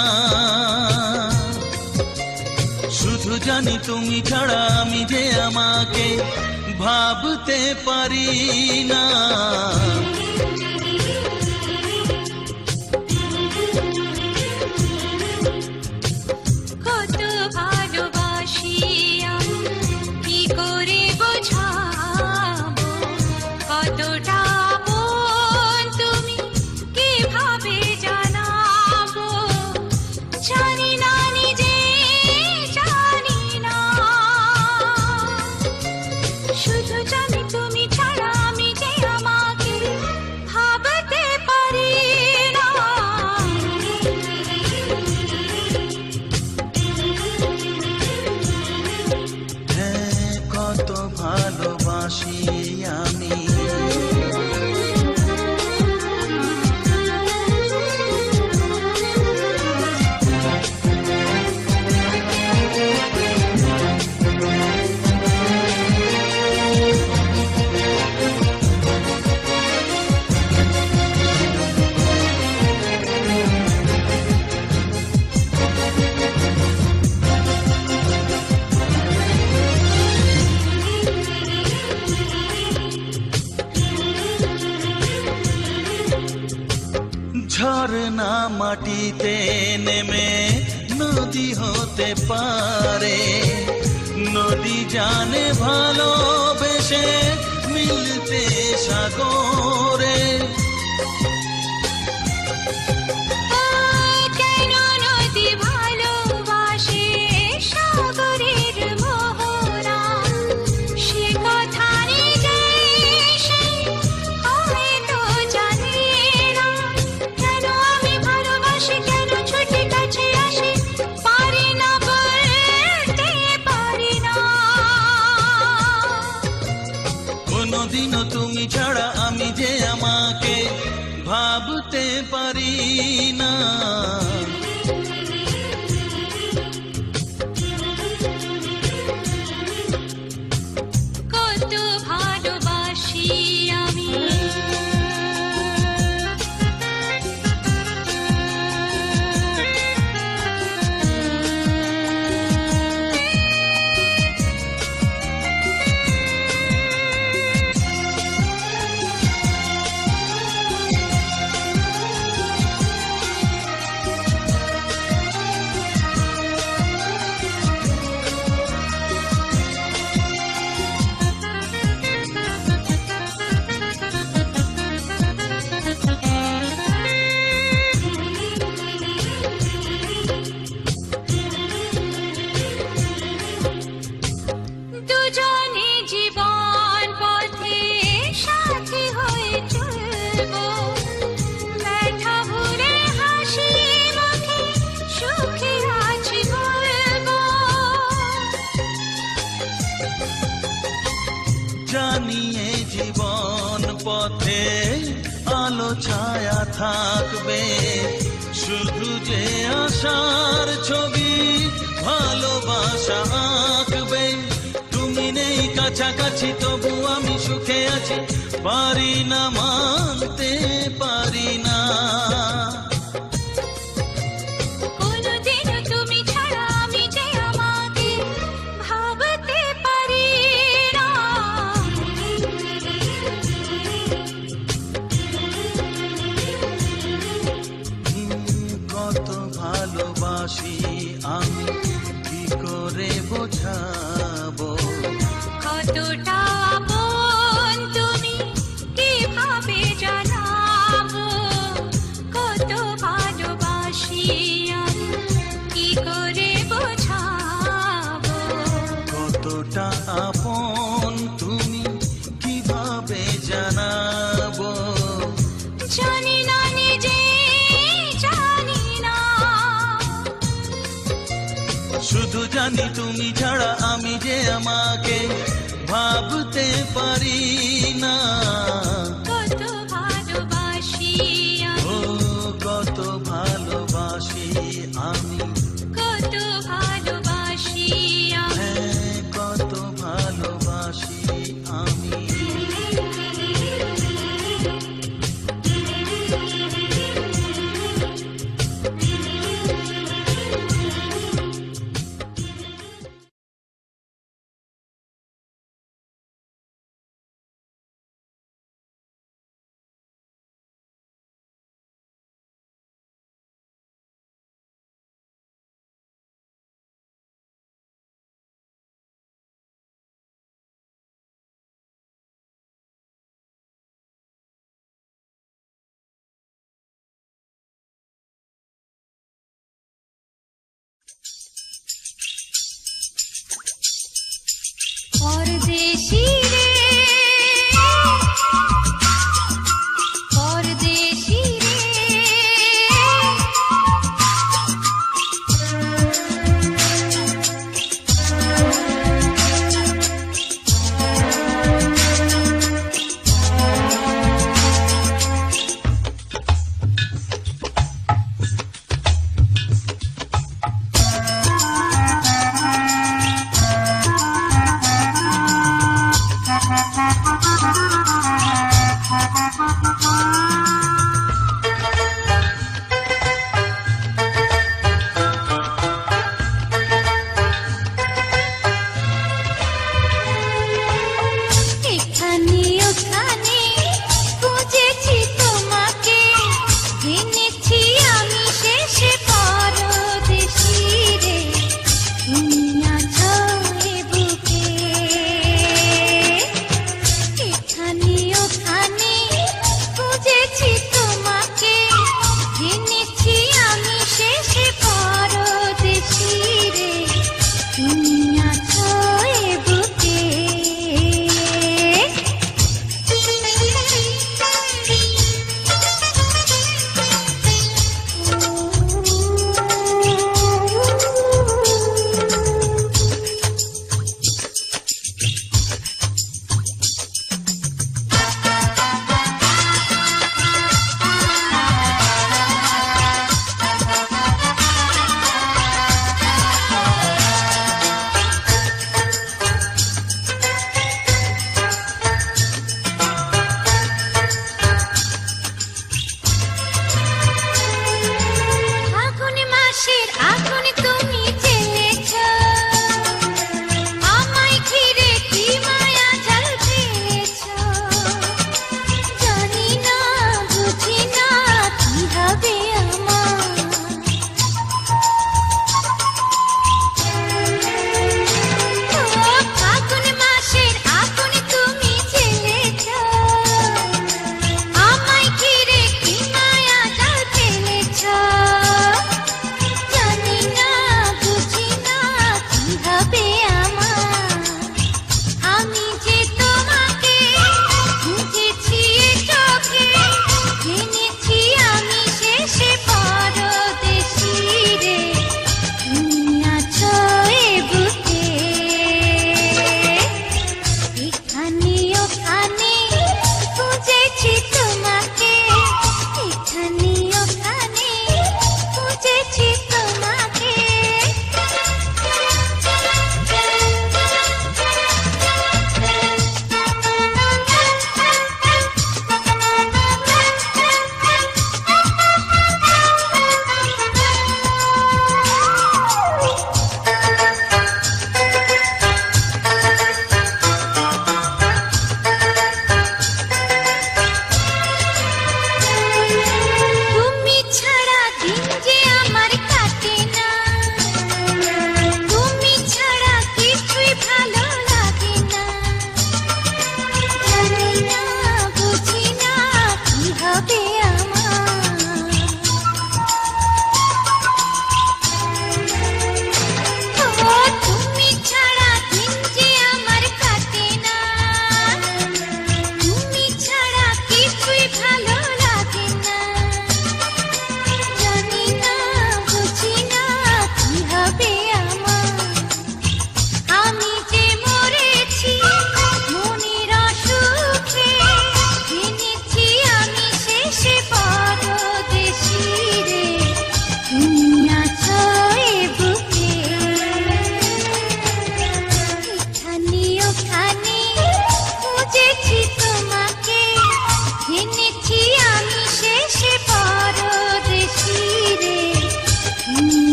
Speaker 2: শুধু জানি তুমি ছাড়া আমি যে আমাকে ভাবতে পারি না
Speaker 1: কত ভালোবাসি আমি কি করে বোঝাবো কতটা আপন তুমি কিভাবে জানাবো জানি না নিজে জানি না শুধু জানি তুমি ছাড়া আমি যে আমাকে ভাবতে পারি না
Speaker 2: হ্যাঁ কত ভালোবাসি আমি ঝরনা মাটিতে নেমে নদী হতে পারে নদী জানে ভালোবেসে মিলতে সাগরে
Speaker 1: কেন নদী ভালোবাসে সাগরের মোহনা সে কথা নিজে সে হয়তো জানে না কেন আমি ভালোবাসি কেন ছুটে কাছে আসি পারি না বলতে পারি না
Speaker 2: কোনদিনও তুমি ছাড়া আমি যে আমাকে ভাবতে পারি না
Speaker 1: কত ভালোবাসি আমি দুজনে জীবন পথে সাথী হয়ে চলবো ব্যথা ভুলে হাসি মুখে সুখে আছি বলবো
Speaker 2: জানিয়ে জীবন পথে আলো ছায়া থাকবে শুধু যে আশার ছবি ভালোবাসা আঁকবে তুমি নেই কাছাকাছি তবু আমি সুখে আছি পারি না মানতে পারি না।
Speaker 1: কোনদিনও তুমি ছাড়া আমি যে আমাকে ভাবতে পারি না।
Speaker 2: কত ভালোবাসি আমি কি করে বোঝাবো,
Speaker 1: কতটা আপন তুমি কিভাবে জানাবো, কত ভালোবাসি আমি কি করে বোঝাবো।
Speaker 2: কতটা আপন তুমি কিভাবে জানাবো।
Speaker 1: জানি না নিজে জানি না,
Speaker 2: শুধু জানি তুমি ছাড়া আমি যে আমাকে ভাবতে পারি না।
Speaker 1: কত ভালোবাসি
Speaker 2: ও
Speaker 1: আমি,
Speaker 2: কত ভালোবাসি আমি,
Speaker 1: কত ভালোবাসি আমি।
Speaker 2: হ্যাঁ কত ভালোবাসি আমি।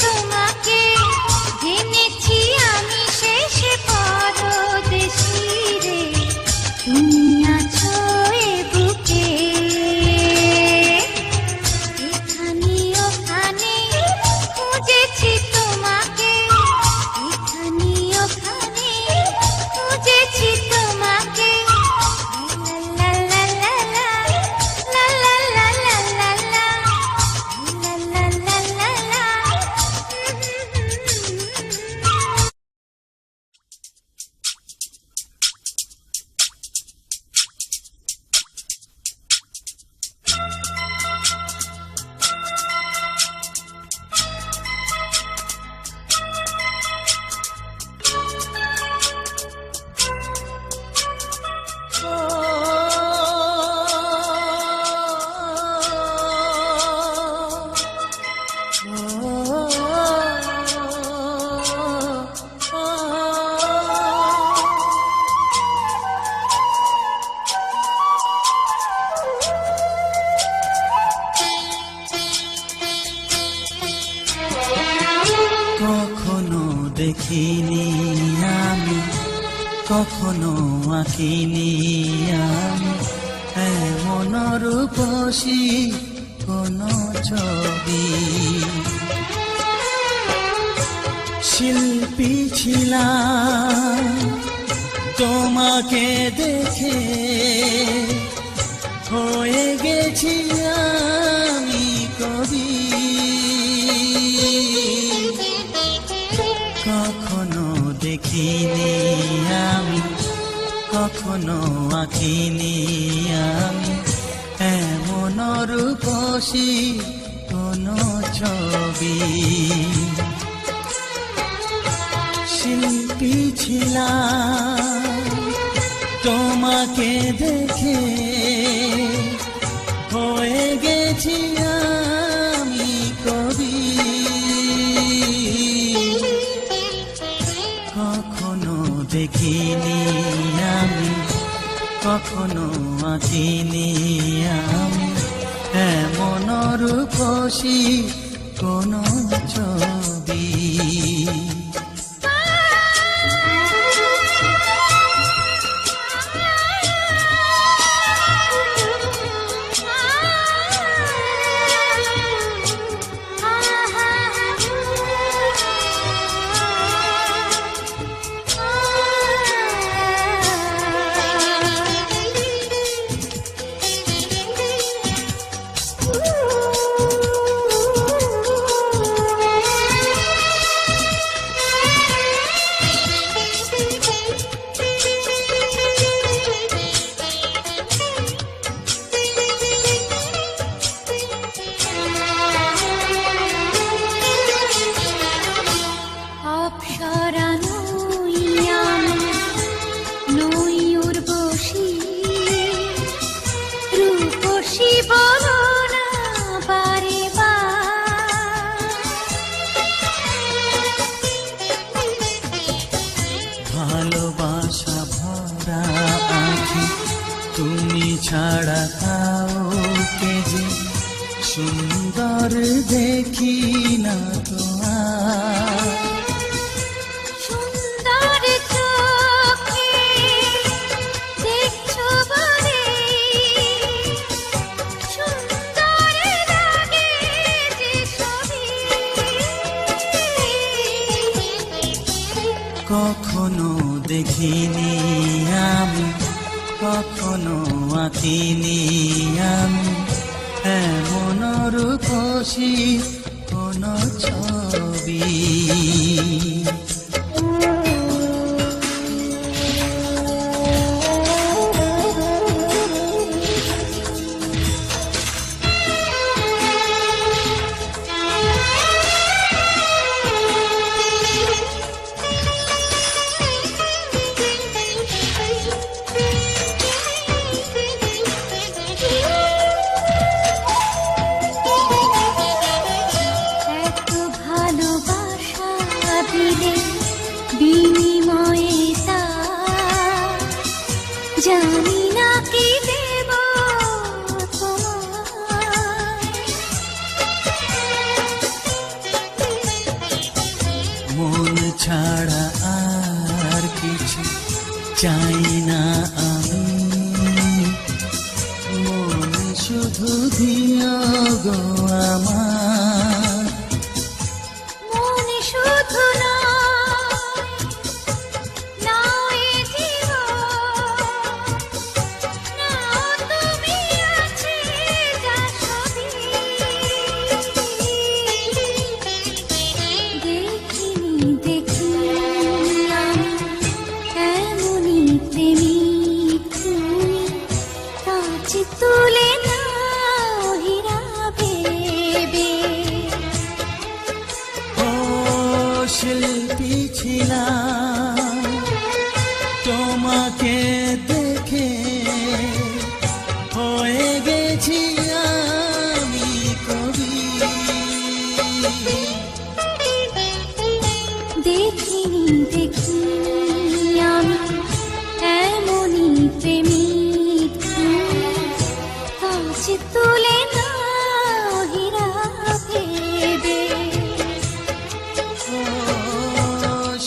Speaker 1: তোমাকে, জেনেছি আমি শেষ পরদেশী রে, তুমি আছো এ বুকে, এখানে ওখানে খুঁজেছি তোমাকে, এখানে ওখানে খুঁজেছি তোমাকে, লা লা লা লা লা লা লা লা লা লা লা লা লা লা।
Speaker 2: কখনো দেখিনি আমি, কখনো আঁকিনি আমি এমন রূপসী কোন ছবি। শিল্পী ছিলাম তোমাকে দেখে, হয়ে গেছি আমি কবি। কখনো দেখিনি আমি, কখনো আঁকিনি আমি এমন রূপসী কোন ছবি। শিল্পী ছিলাম তোমাকে দেখে, হয়ে গেছি আমি কবি। কখনো দেখিনি আমি, কখনো আঁকিনি আমি এমন রূপসী কোন ছবি।
Speaker 1: অপ্সরা নই আমি, নই উর্বশী, রূপসী বলো না বারে বার।
Speaker 2: ভালোবাসা ভরা আঁখি তুমি ছাড়া কাউকে যে সুন্দর দেখি না তো আর।
Speaker 1: সুন্দর চোখে দেখছো বলে, সুন্দর লাগে যে ছবি।
Speaker 2: কখনো দেখিনি আমি, কখনো আঁকিনি আমি এমন রূপসী কোন ছবি।
Speaker 1: এত ভালোবাসা দিলে বিনিময়ে তা জানি না কি দেব তোমায়।
Speaker 2: মন ছাড়া আর কিছু চাই না আমি, মন শুধু দিও গো আমার।
Speaker 1: মন শুধু নয়, নাও এ জীবন, নাও তুমি আছে যা সবই। দেখিনি দেখিনি আমি এমনই প্রেমিক তুমি, কাছে তুলে নাও হীরা ভেবে।
Speaker 2: ও শিল্পী ছিলাম তোমাকে দেখে, হয়ে গেছি আমি কবি।
Speaker 1: দেখিনি দেখিনি আমি এমনই প্রেমিক তুমি, কাছে তুলে নাও হীরা ভেবে।
Speaker 2: ও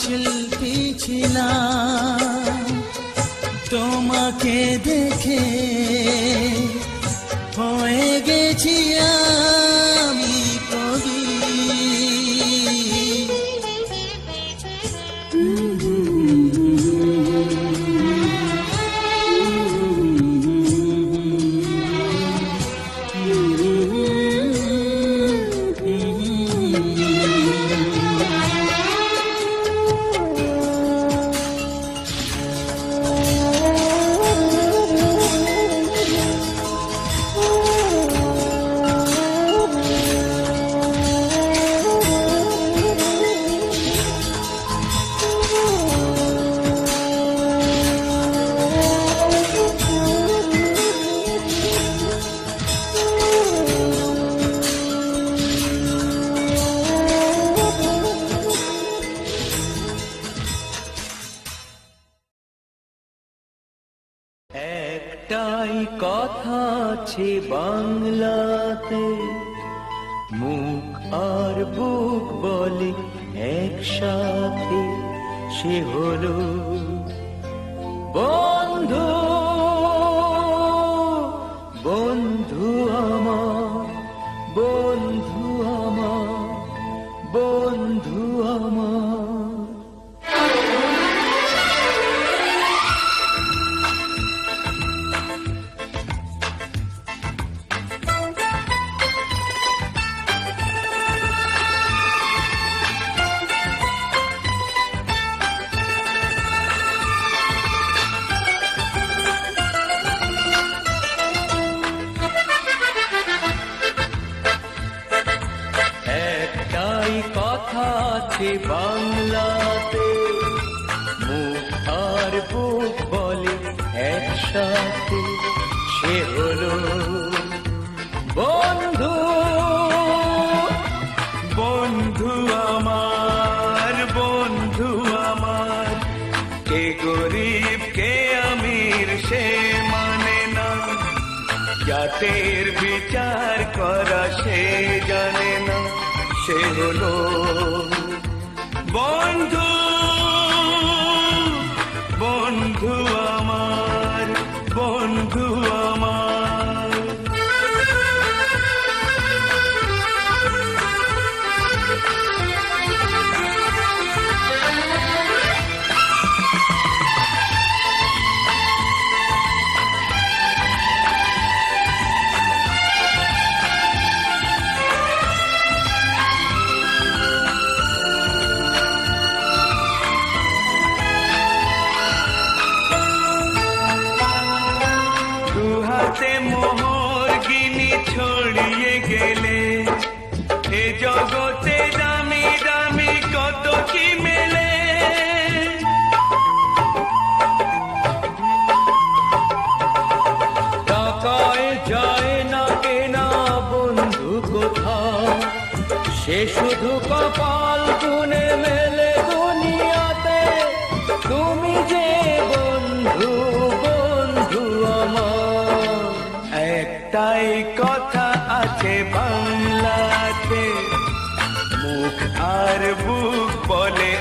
Speaker 2: শিল্পী ছিলাম তোমাকে দেখে, হয়ে গেছি আমি কবি।
Speaker 3: একটাই কথা আছে বাংলাতে, মুখ আর বুক বলে একসাথে, সে হলো বন্ধু। বন্ধু আমার, বন্ধু আমার, বন্ধু আমার। একটাই কথা আছে বাংলাতে, মুখ আর বুক বলে একসাথে, সে হলো বন্ধু। বন্ধু আমার, বন্ধু আমার, কে গরিব কে আমির সে মানে না, জাতের বিচার করা সে জানে না, সে হলো বন্ধু। বন্ধু আমার, বন্ধু আমার। দুহাতে মোহর গিনি ছড়িয়ে গেলে, এ জগতে দামি দামি কত কি মেলে। টাকায় যায় না কেনা বন্ধু কোথাও, সে শুধু কপাল গুনে মেলে দুনিয়াতে। তুমি যে বন্ধু, বন্ধু আমার। একটাই কথা আছে বাংলাতে, মুখ আর বুক বলে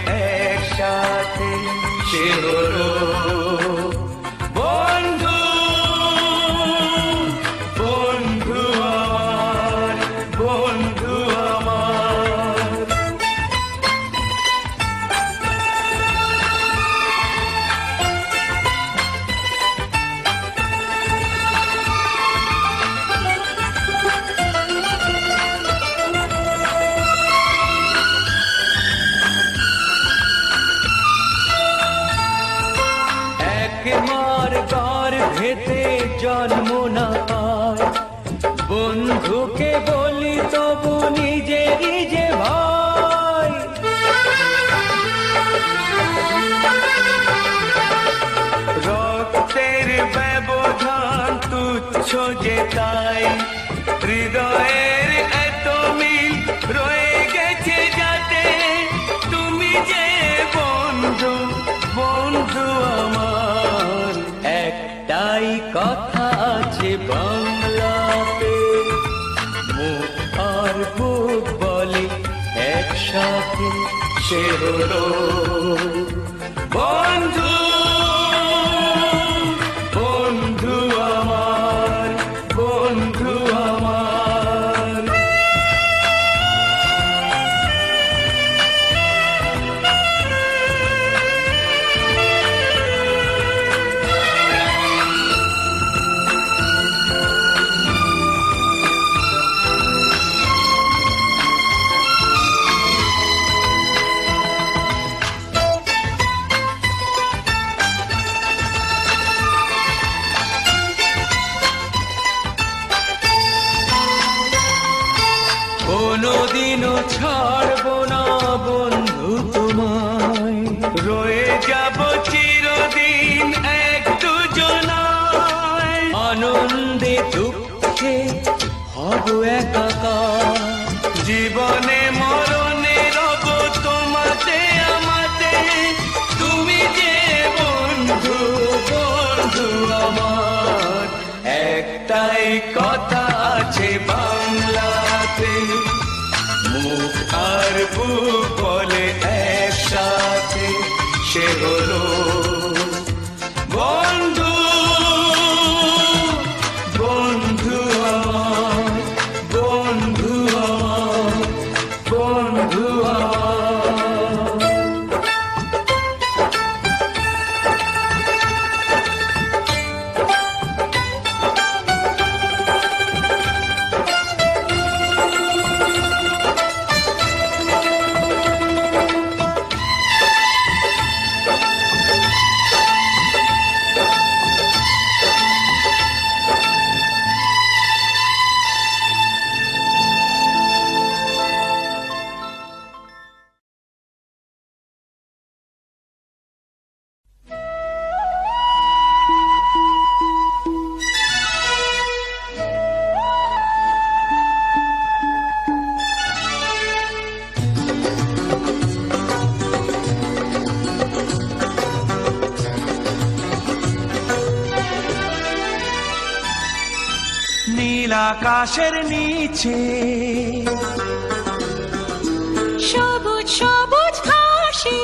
Speaker 3: সে হলো বন্ধু, বন্ধু আমার, বন্ধু আমার। কোনোদিনও ছাড়বো না বন্ধু তোমায়, রয়ে যাব চিরদিন এক দুজনায়। আনন্দে দুঃখে হব একাকার, জীবনে মরণে রব তোমাতে আমাতে। তুমি যে বন্ধু, বন্ধু আমার। একটাই কথা আছে বাংলাতে, মুখ আর বুক বলে একসাথে, সে হলো বন্ধু, বন্ধু আমার, বন্ধু আমার, বন্ধু আমার।
Speaker 5: নীল আকাশের নিচে
Speaker 1: সবুজ সবুজ ঘাসে,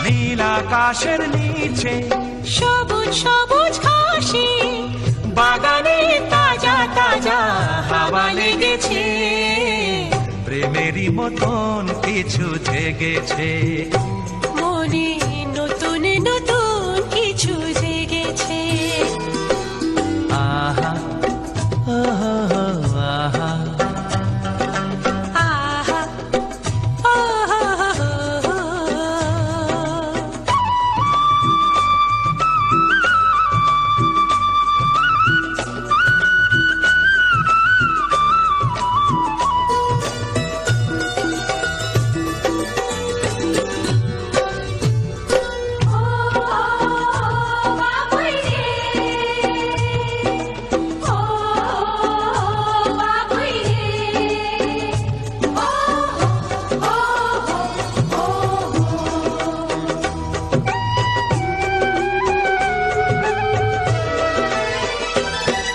Speaker 5: নীল আকাশের নিচে
Speaker 1: সবুজ সবুজ ঘাসে,
Speaker 5: বাগানে
Speaker 1: তাজা তাজা হাওয়া লেগেছে।
Speaker 5: প্রেমেরই মতন কিছু জেগেছে,
Speaker 1: মনে নতুন নতুন কিছু জেগেছে।
Speaker 5: আহা আহা আহা
Speaker 1: আহা,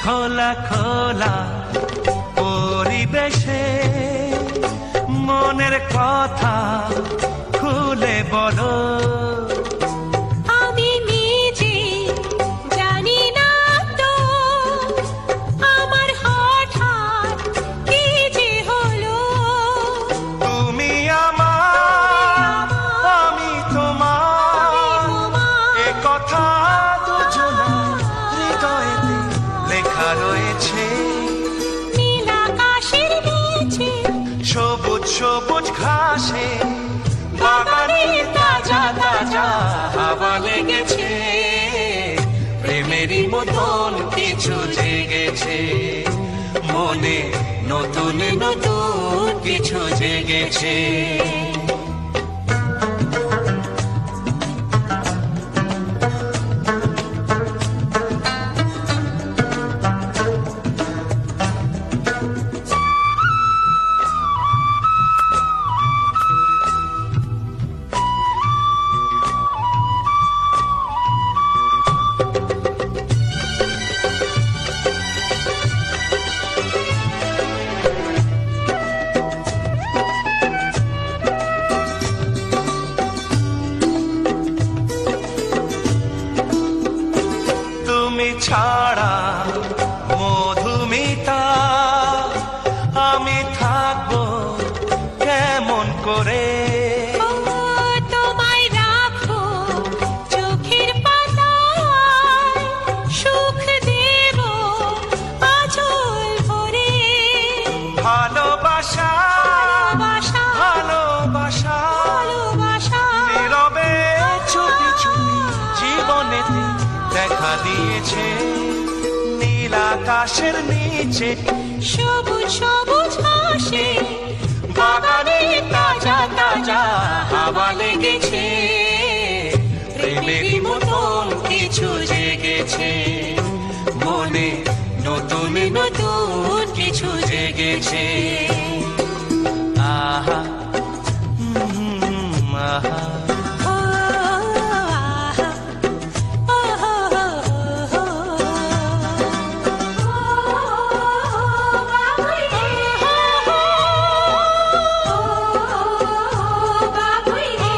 Speaker 5: খোলা খোলা পরিবেশে মনের কথা খুলে বলো।
Speaker 1: আমি নিজে জানি না তো আমার হঠাৎ কি যে হলো।
Speaker 5: তুমি আমার, আমি তোমার, এ কথা দুজনার হৃদয়েতে লেখা রয়েছে।
Speaker 1: নীল আকাশের নিচে
Speaker 5: সবুজ সবুজ ঘাসে, বাগানে তাজা তাজা হাওয়া লেগেছে। প্রেমেরই মতন কিছু জেগেছে, মনে নতুন নতুন কিছু জেগেছে। কেমন করে
Speaker 1: ও তোমায় রাখো চোখের পাতায়, সুখ দেব আঁচল ভরে।
Speaker 5: ভালোবাসা
Speaker 1: ভালোবাসা
Speaker 5: ভালোবাসা
Speaker 1: ভালোবাসা
Speaker 5: নীরবে চুপি চুপি জীবনেতে দেখা দিয়েছে নীল আকাশের নিচে
Speaker 1: সবুজ সবুজ ঘাসে
Speaker 5: বাগানে তাজা তাজা হাওয়া লেগেছে প্রেমেরই মতন কিছু জেগেছে মনে নতুন নতুন কিছু জেগেছে আহা আহা
Speaker 1: ও আহা ও হো হো হো বাবুই রে ও বাবুই রে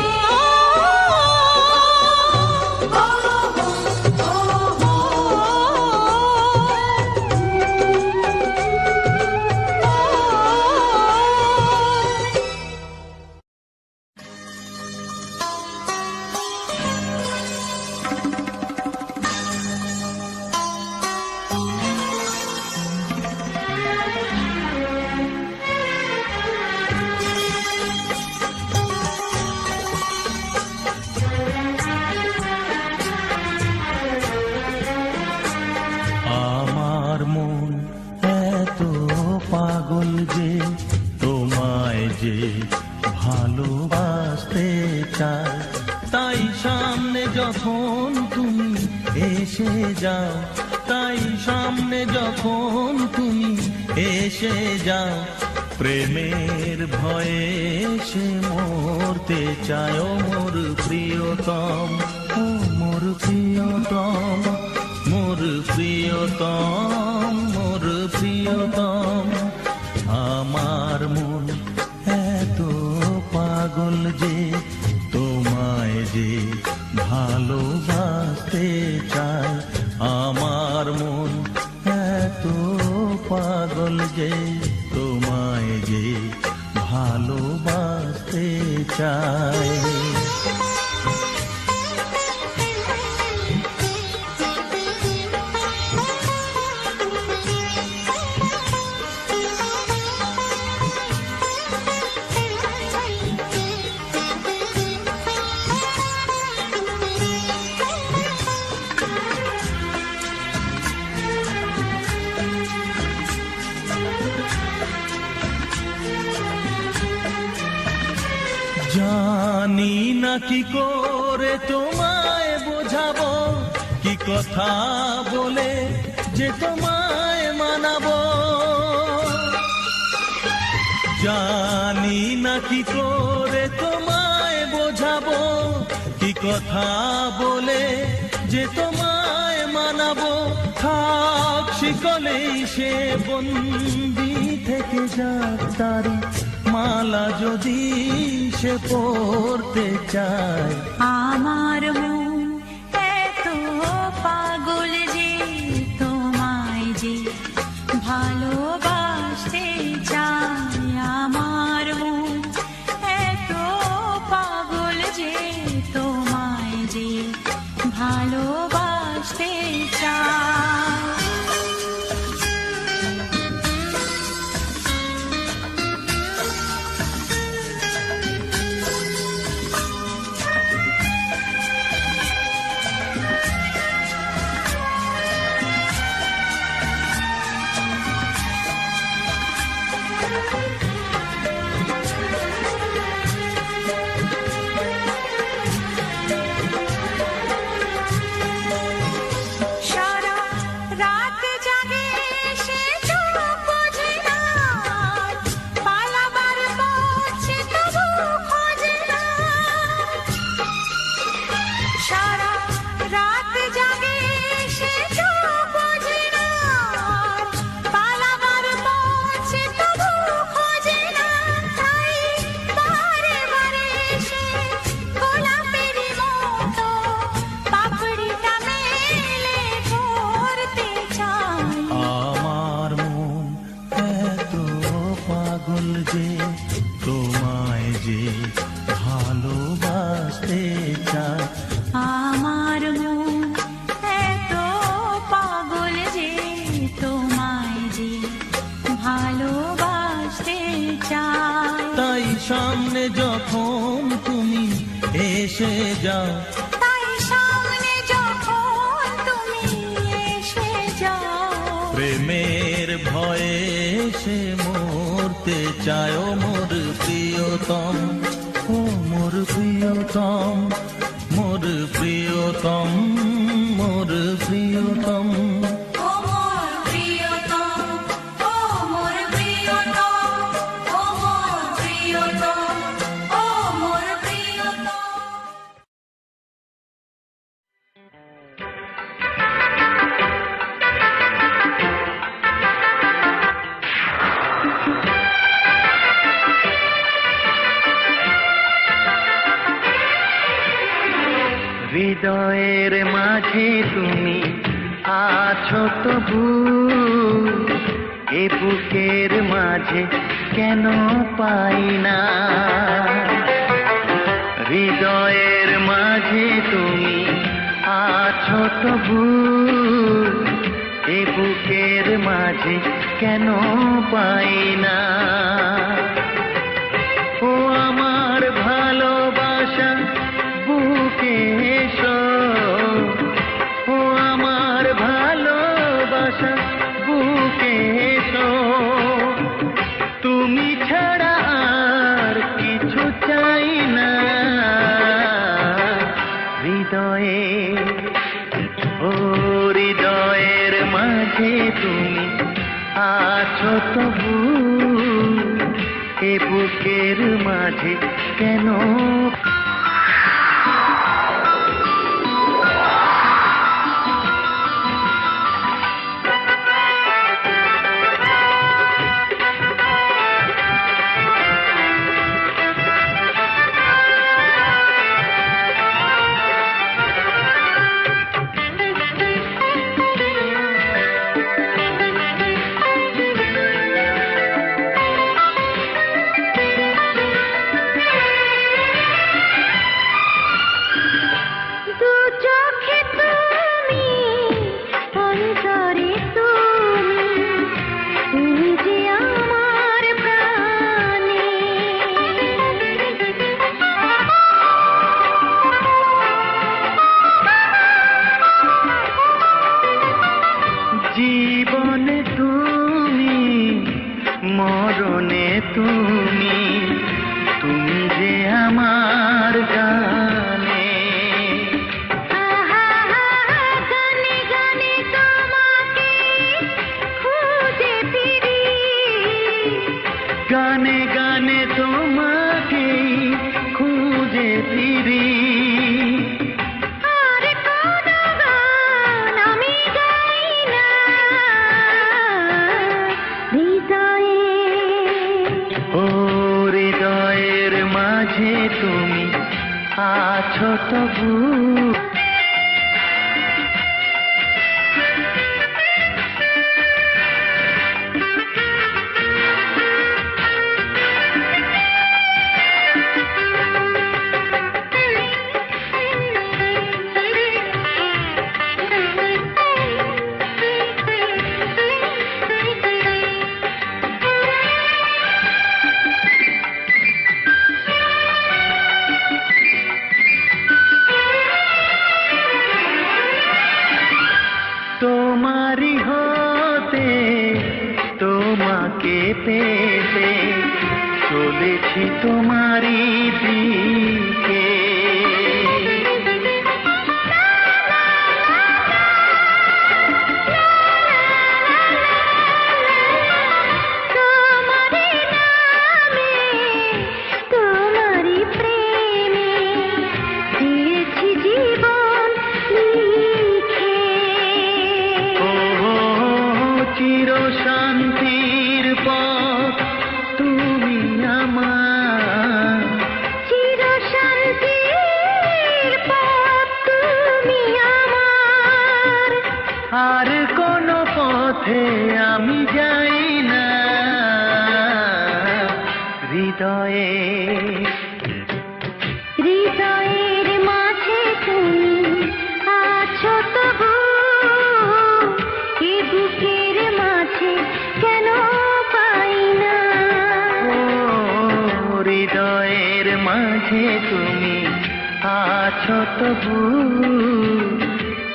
Speaker 4: আমার মন এত পাগল যে তোমায় যে ভালোবাসতে চায়, তাই সামনে যখন তুমি এসে যাও, তাই সামনে যখন তুমি এসে যাও, প্রেমের ভয়ে সে মরতে চায়। ও মোর প্রিয়তম, ও মোর প্রিয়তম, মোর প্রিয়তম, মোর প্রিয়তম। আমার মন এত পাগল যে তোমায় যে ভালোবাসতে চায়, আমার মন এত পাগল যে তোমায় যে ভালোবাসতে চায়। জানি না কি করে তোমায় বোঝাবো, কি কথা বলে যে তোমায় মানাবো। জানি না কি করে তোমায় বোঝাবো, কি কথা বলে যে তোমায় মানাবো। থাক শিকলেই সে বন্দি থেকে যাক, তারি মালা যদি সে পড়তে চায়।
Speaker 1: আমার মন এত পাগল যে তোমায় যে ভালোবাসতে চায়। আমার মন এত পাগল যে তোমায় যে ভালোবাসতে চায়।
Speaker 4: যে ভালোবাসতে চায়।
Speaker 1: আমার মন এত পাগল যে তোমায় যে ভালোবাসতে চায়।
Speaker 4: তাই সামনে যখন তুমি এসে যাও,
Speaker 1: তাই সামনে যখন তুমি এসে যাও,
Speaker 4: প্রেমের ভয়ে সে মরতে চায়। ও মোর প্রিয়তম, ও মোর প্রিয়তম, মোর প্রিয়তম, মোর প্রিয়তম।
Speaker 1: ও মোর প্রিয়তম, ও মোর প্রিয়তম, ও মোর প্রিয়তম, ও মোর প্রিয়তম।
Speaker 2: হৃদয়ের মাঝে তুমি আছো তবু, এ বুকের মাঝে কেন পাই না। হৃদয়ের মাঝে তুমি আছো তবু, এ বুকের মাঝে কেন পাই না। ও আমার ভালোবাসা বুকে এসো, ও আমার ভালোবাসা বুকে এসো। তুমি ছাড়া আর কিছু চাই না। হৃদয়ে, ও হৃদয়ের মাঝে তুমি আছো তবু, এ বুকের মাঝে কেন। জীবনে তুমি, মরণে তুমি, তুমি যে আমার গানে।
Speaker 1: গানে গানে তোমাকে খুঁজে ফিরি,
Speaker 2: গানে গানে তোমাকে খুঁজে ফিরি।
Speaker 1: আর কোনো গান আমি গাই না। হৃদয়ে,
Speaker 2: ও হৃদয়ের মাঝে তুমি আছো তবু। তোমারি হতে তোমাকে পেতে চলেছি তোমারি দিকে।
Speaker 1: তোমারি নামে, তোমারি প্রেমে দিয়েছি জীবন লিখে।
Speaker 2: চির শান্তির পথ তুমি আমার,
Speaker 1: চির শান্তি
Speaker 6: হৃদয়ে
Speaker 1: হৃদয়ের মাঝে তুমি আছো তবু এ বুকের মাঝে কেন পাই না
Speaker 6: ও হৃদয়ের মাঝে তুমি আছো তবু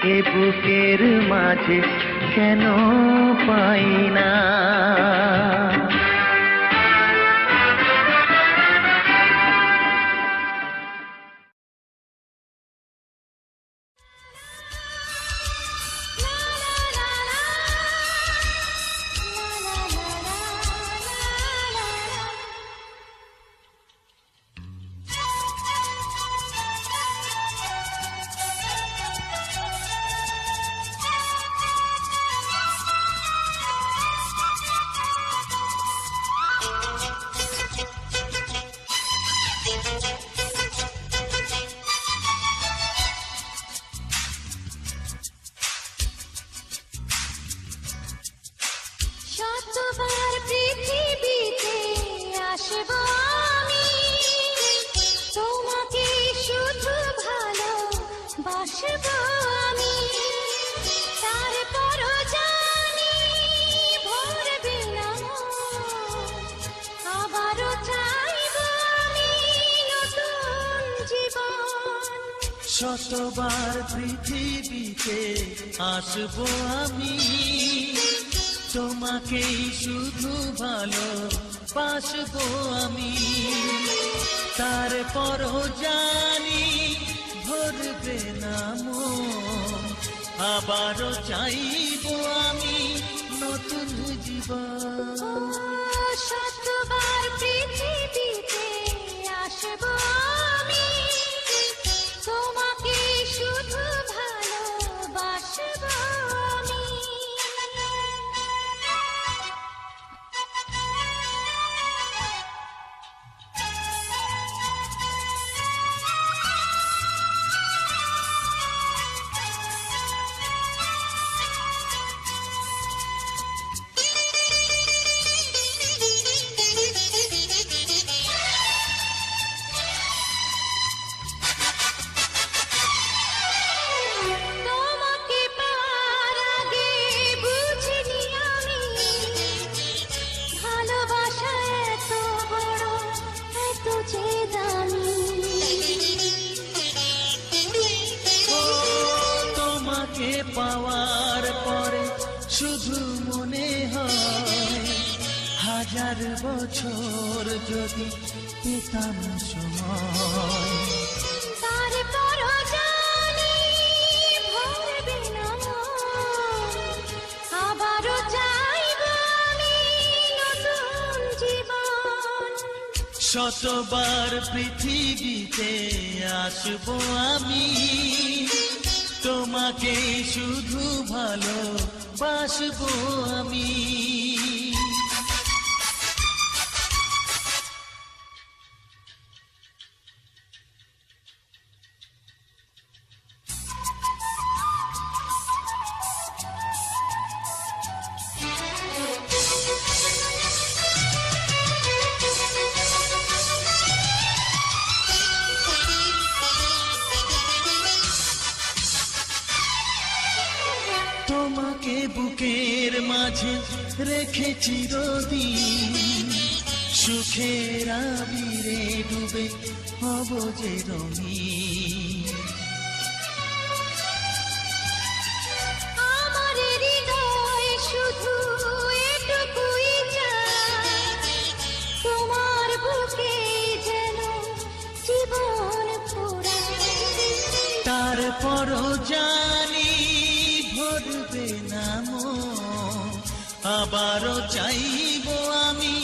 Speaker 6: এ বুকের মাঝে কেন পাই না
Speaker 1: শতবার পৃথিবীতে আসব আমি তোমাকে শুধু ভালোবাসব আমি তারপর জানি ভরবে না আবারও চাইব আমি নতুন জীবন
Speaker 4: শতবার পৃথিবীতে আসবো আমি তোমাকেই শুধু ভালোবাসবো আমি তারপরও জানি ভরবে না মন আবারও চাইবো আমি নতুন জীবন
Speaker 1: শতবার পৃথিবীতে আসব আমি তোমাকে শুধু ভালোবাসব আমি তোমাকে পাওয়ার আগে বুঝিনি আমি ভালোবাসা এত বড় এত যে দামি
Speaker 4: ও তোমাকে পাওয়ার পরে শুধু মনে হয় হাজার বছর যদি পেতাম সময়
Speaker 1: তারপরও জানি ভরবে না আবারও চাইব আমি নতুন জীবন
Speaker 4: শতবার পৃথিবীতে আসবো আমি তোমাকে শুধু ভালোবাসবো আমি তোমাকে বুকের মাঝে রেখে চিরদিন সুখের আবিরে ডুবে হব যে রঙিন
Speaker 1: আমার হৃদয় শুধু এটুকুই চায় তোমার বুকে যেন জীবন ফুরায়
Speaker 4: তারপরও জানি ভরবে না মন আবারও চাইবো আমি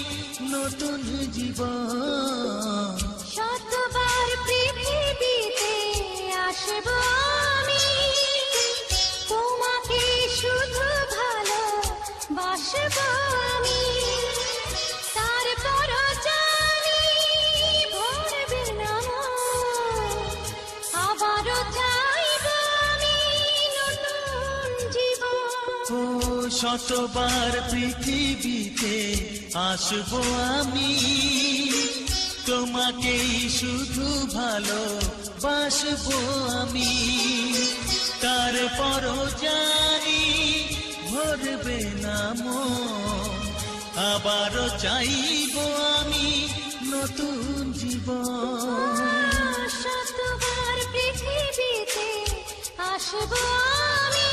Speaker 4: নতুন জীবন
Speaker 1: শতবার পৃথিবীতে আসব আমি তোমাকে শুধু ভালোবাসব আমি তারপরও জানি ভরবে না আবারও চাইব আমি নতুন জীবন
Speaker 4: ও শতবার পৃথিবীতে আসবো আমি তোমাকেই শুধু ভালোবাসবো আমি, তারপরও জানি ভরবে না মন, আবারও চাইবো আমি নতুন জীবন।
Speaker 1: শতবার পৃথিবীতে আসবো আমি,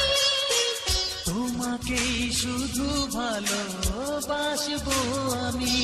Speaker 4: তোমাকেই শুধু ভালোবাসবো আমি।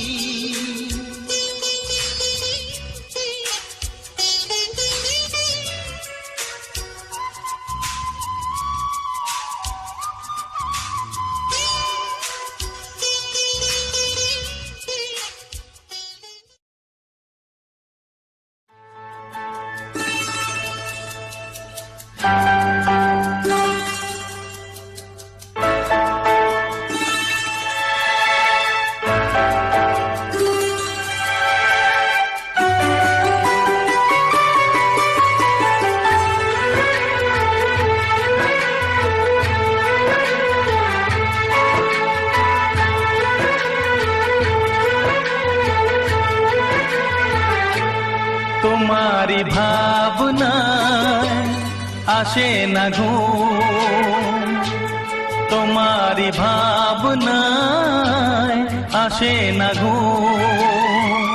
Speaker 6: তোমারি ভাবনায় আসে না ঘুম, তোমারি ভাবনায় আসে না ঘুম,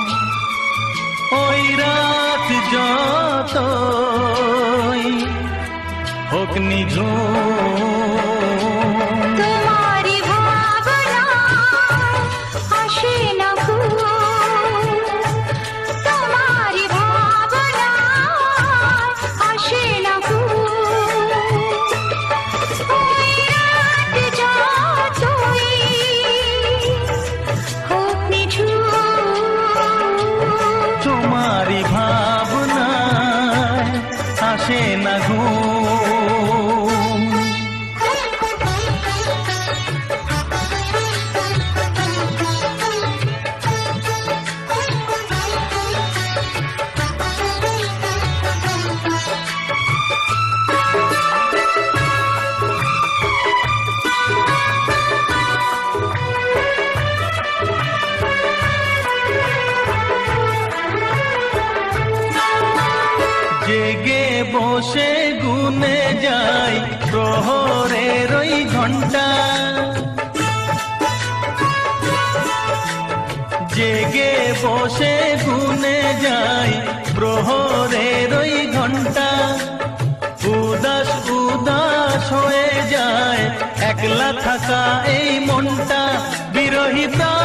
Speaker 6: ওই রাত যতই হোক নিঝুম,
Speaker 1: তোমারি ভাবনা আসে না ঘুম, তোমারি ভাবনা আসে না ঘুম, ওই রাত যতই হোক নিঝুম,
Speaker 6: তোমারি ভাবনায় আসে না ঘুম। জেগে বসে গুনে যাই প্রহরের ওই ঘন্টা, জেগে বসে গুনে যাই প্রহরের ওই ঘন্টা, উদাস উদাস হয়ে যায় একলা থাকা এই মনটা, বিরহী প্রাণ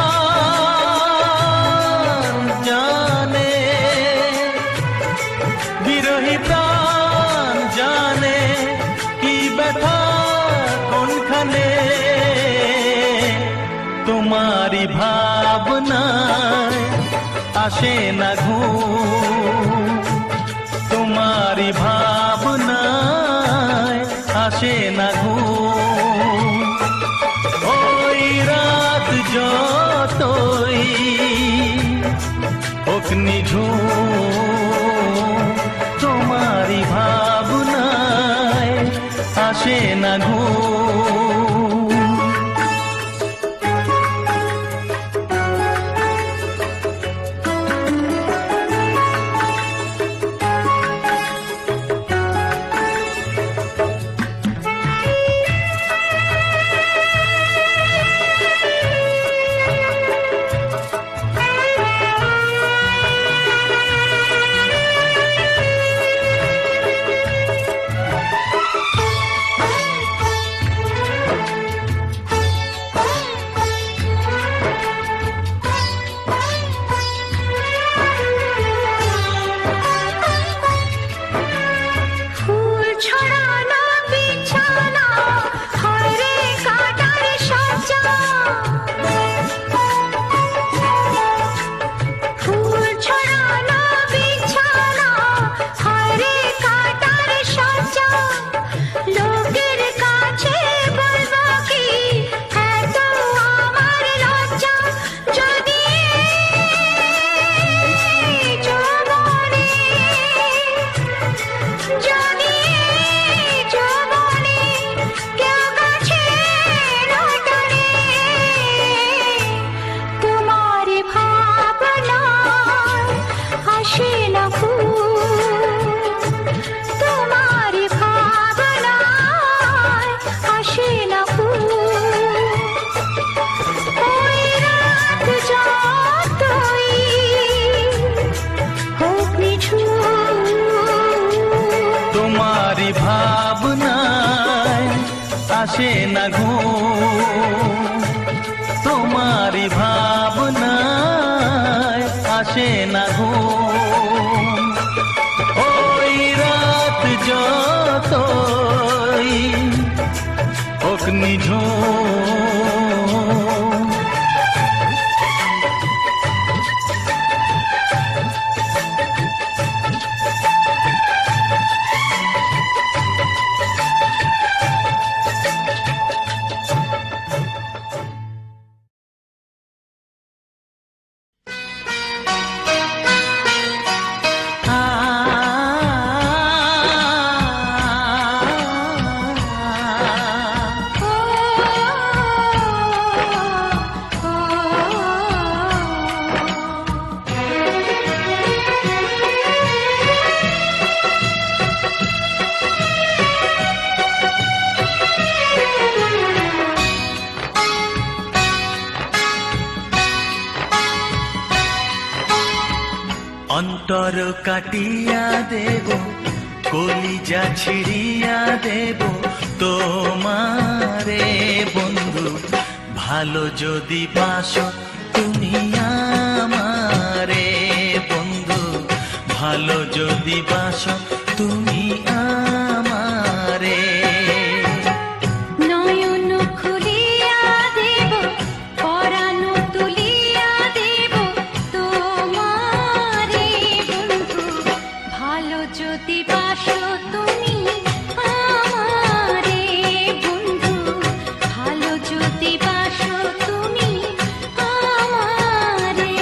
Speaker 6: জানে, বিরহী প্রাণ জানে কি ব্যথা কোনখানে, তোমারি ভাবনায় আসে না ঘুম, তোমারি ভাবনায় আসে না ঘুম, ওই রাত যতই হোক নিঝুম, তোমারি ভাবনায় আসে না ঘুম। আসে না ঘুম, তোমারই ভাবনায় আসে না ঘুম। ওই রাত যতই হোক নিঝুম, অন্তর কাটিয়া দেব, কলিজা ছিড়িয়া দেব তোমারে বন্ধু, ভালো যদি বাসো তুমি আমারে বন্ধু, ভালো যদি বাসো তুমি আমারে।
Speaker 1: নয়ন খুলিয়া দেব, পরাণ তুলিয়া দেব তোমারে বন্ধু, ভালো যদি বাসো তুমি আমারে বন্ধু, ভালো যদি বাসো তুমি আমারে।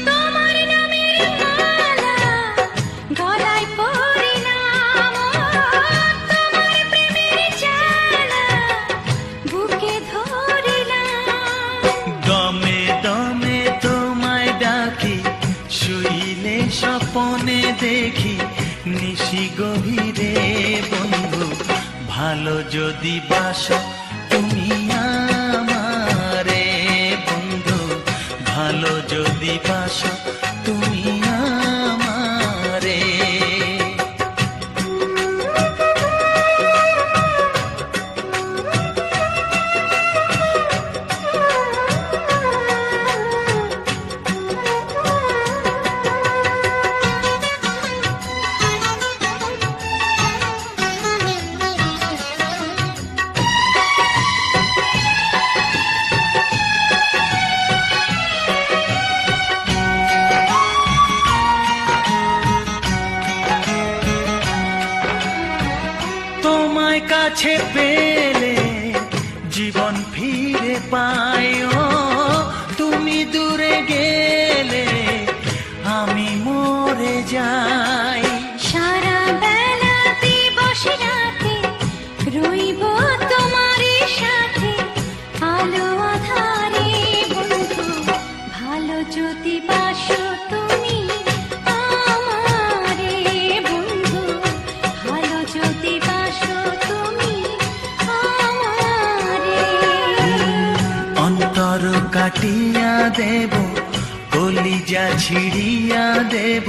Speaker 1: তোমার নামের মালা গলায় পরিলাম, তোমার প্রেমের জ্বালা বুকে ধরিলাম।
Speaker 6: দমে দমে তোমায় ডাকি, শুইলে স্বপনে দেখি নিশি গভীরে বন্ধু, ভালো যদি বাসো তুমি আমারে বন্ধু, ভালো যদি বাসো তুমি আমারে। তোমায় কাছে পেলে জীবন ফিরে পাই, ও তুমি দূরে গেলে আমি মরে যাই।
Speaker 1: সারা বেলা দিবস রাতে রইব তোমারই সাথে, আলো আধারে বন্ধু, ভালো যদি বাসো তুমি আমারে বন্ধু, ভালো যদি বাসো তুমি আমারে।
Speaker 6: অন্তর কাটিয়া দেব, কলিজা ছিড়িয়া দেব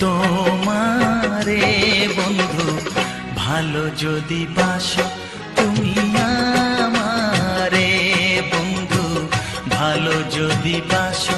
Speaker 6: তোমারে বন্ধু, ভালো যদি বাসো তুমি আমারে বন্ধু, ভালো যদি বাসো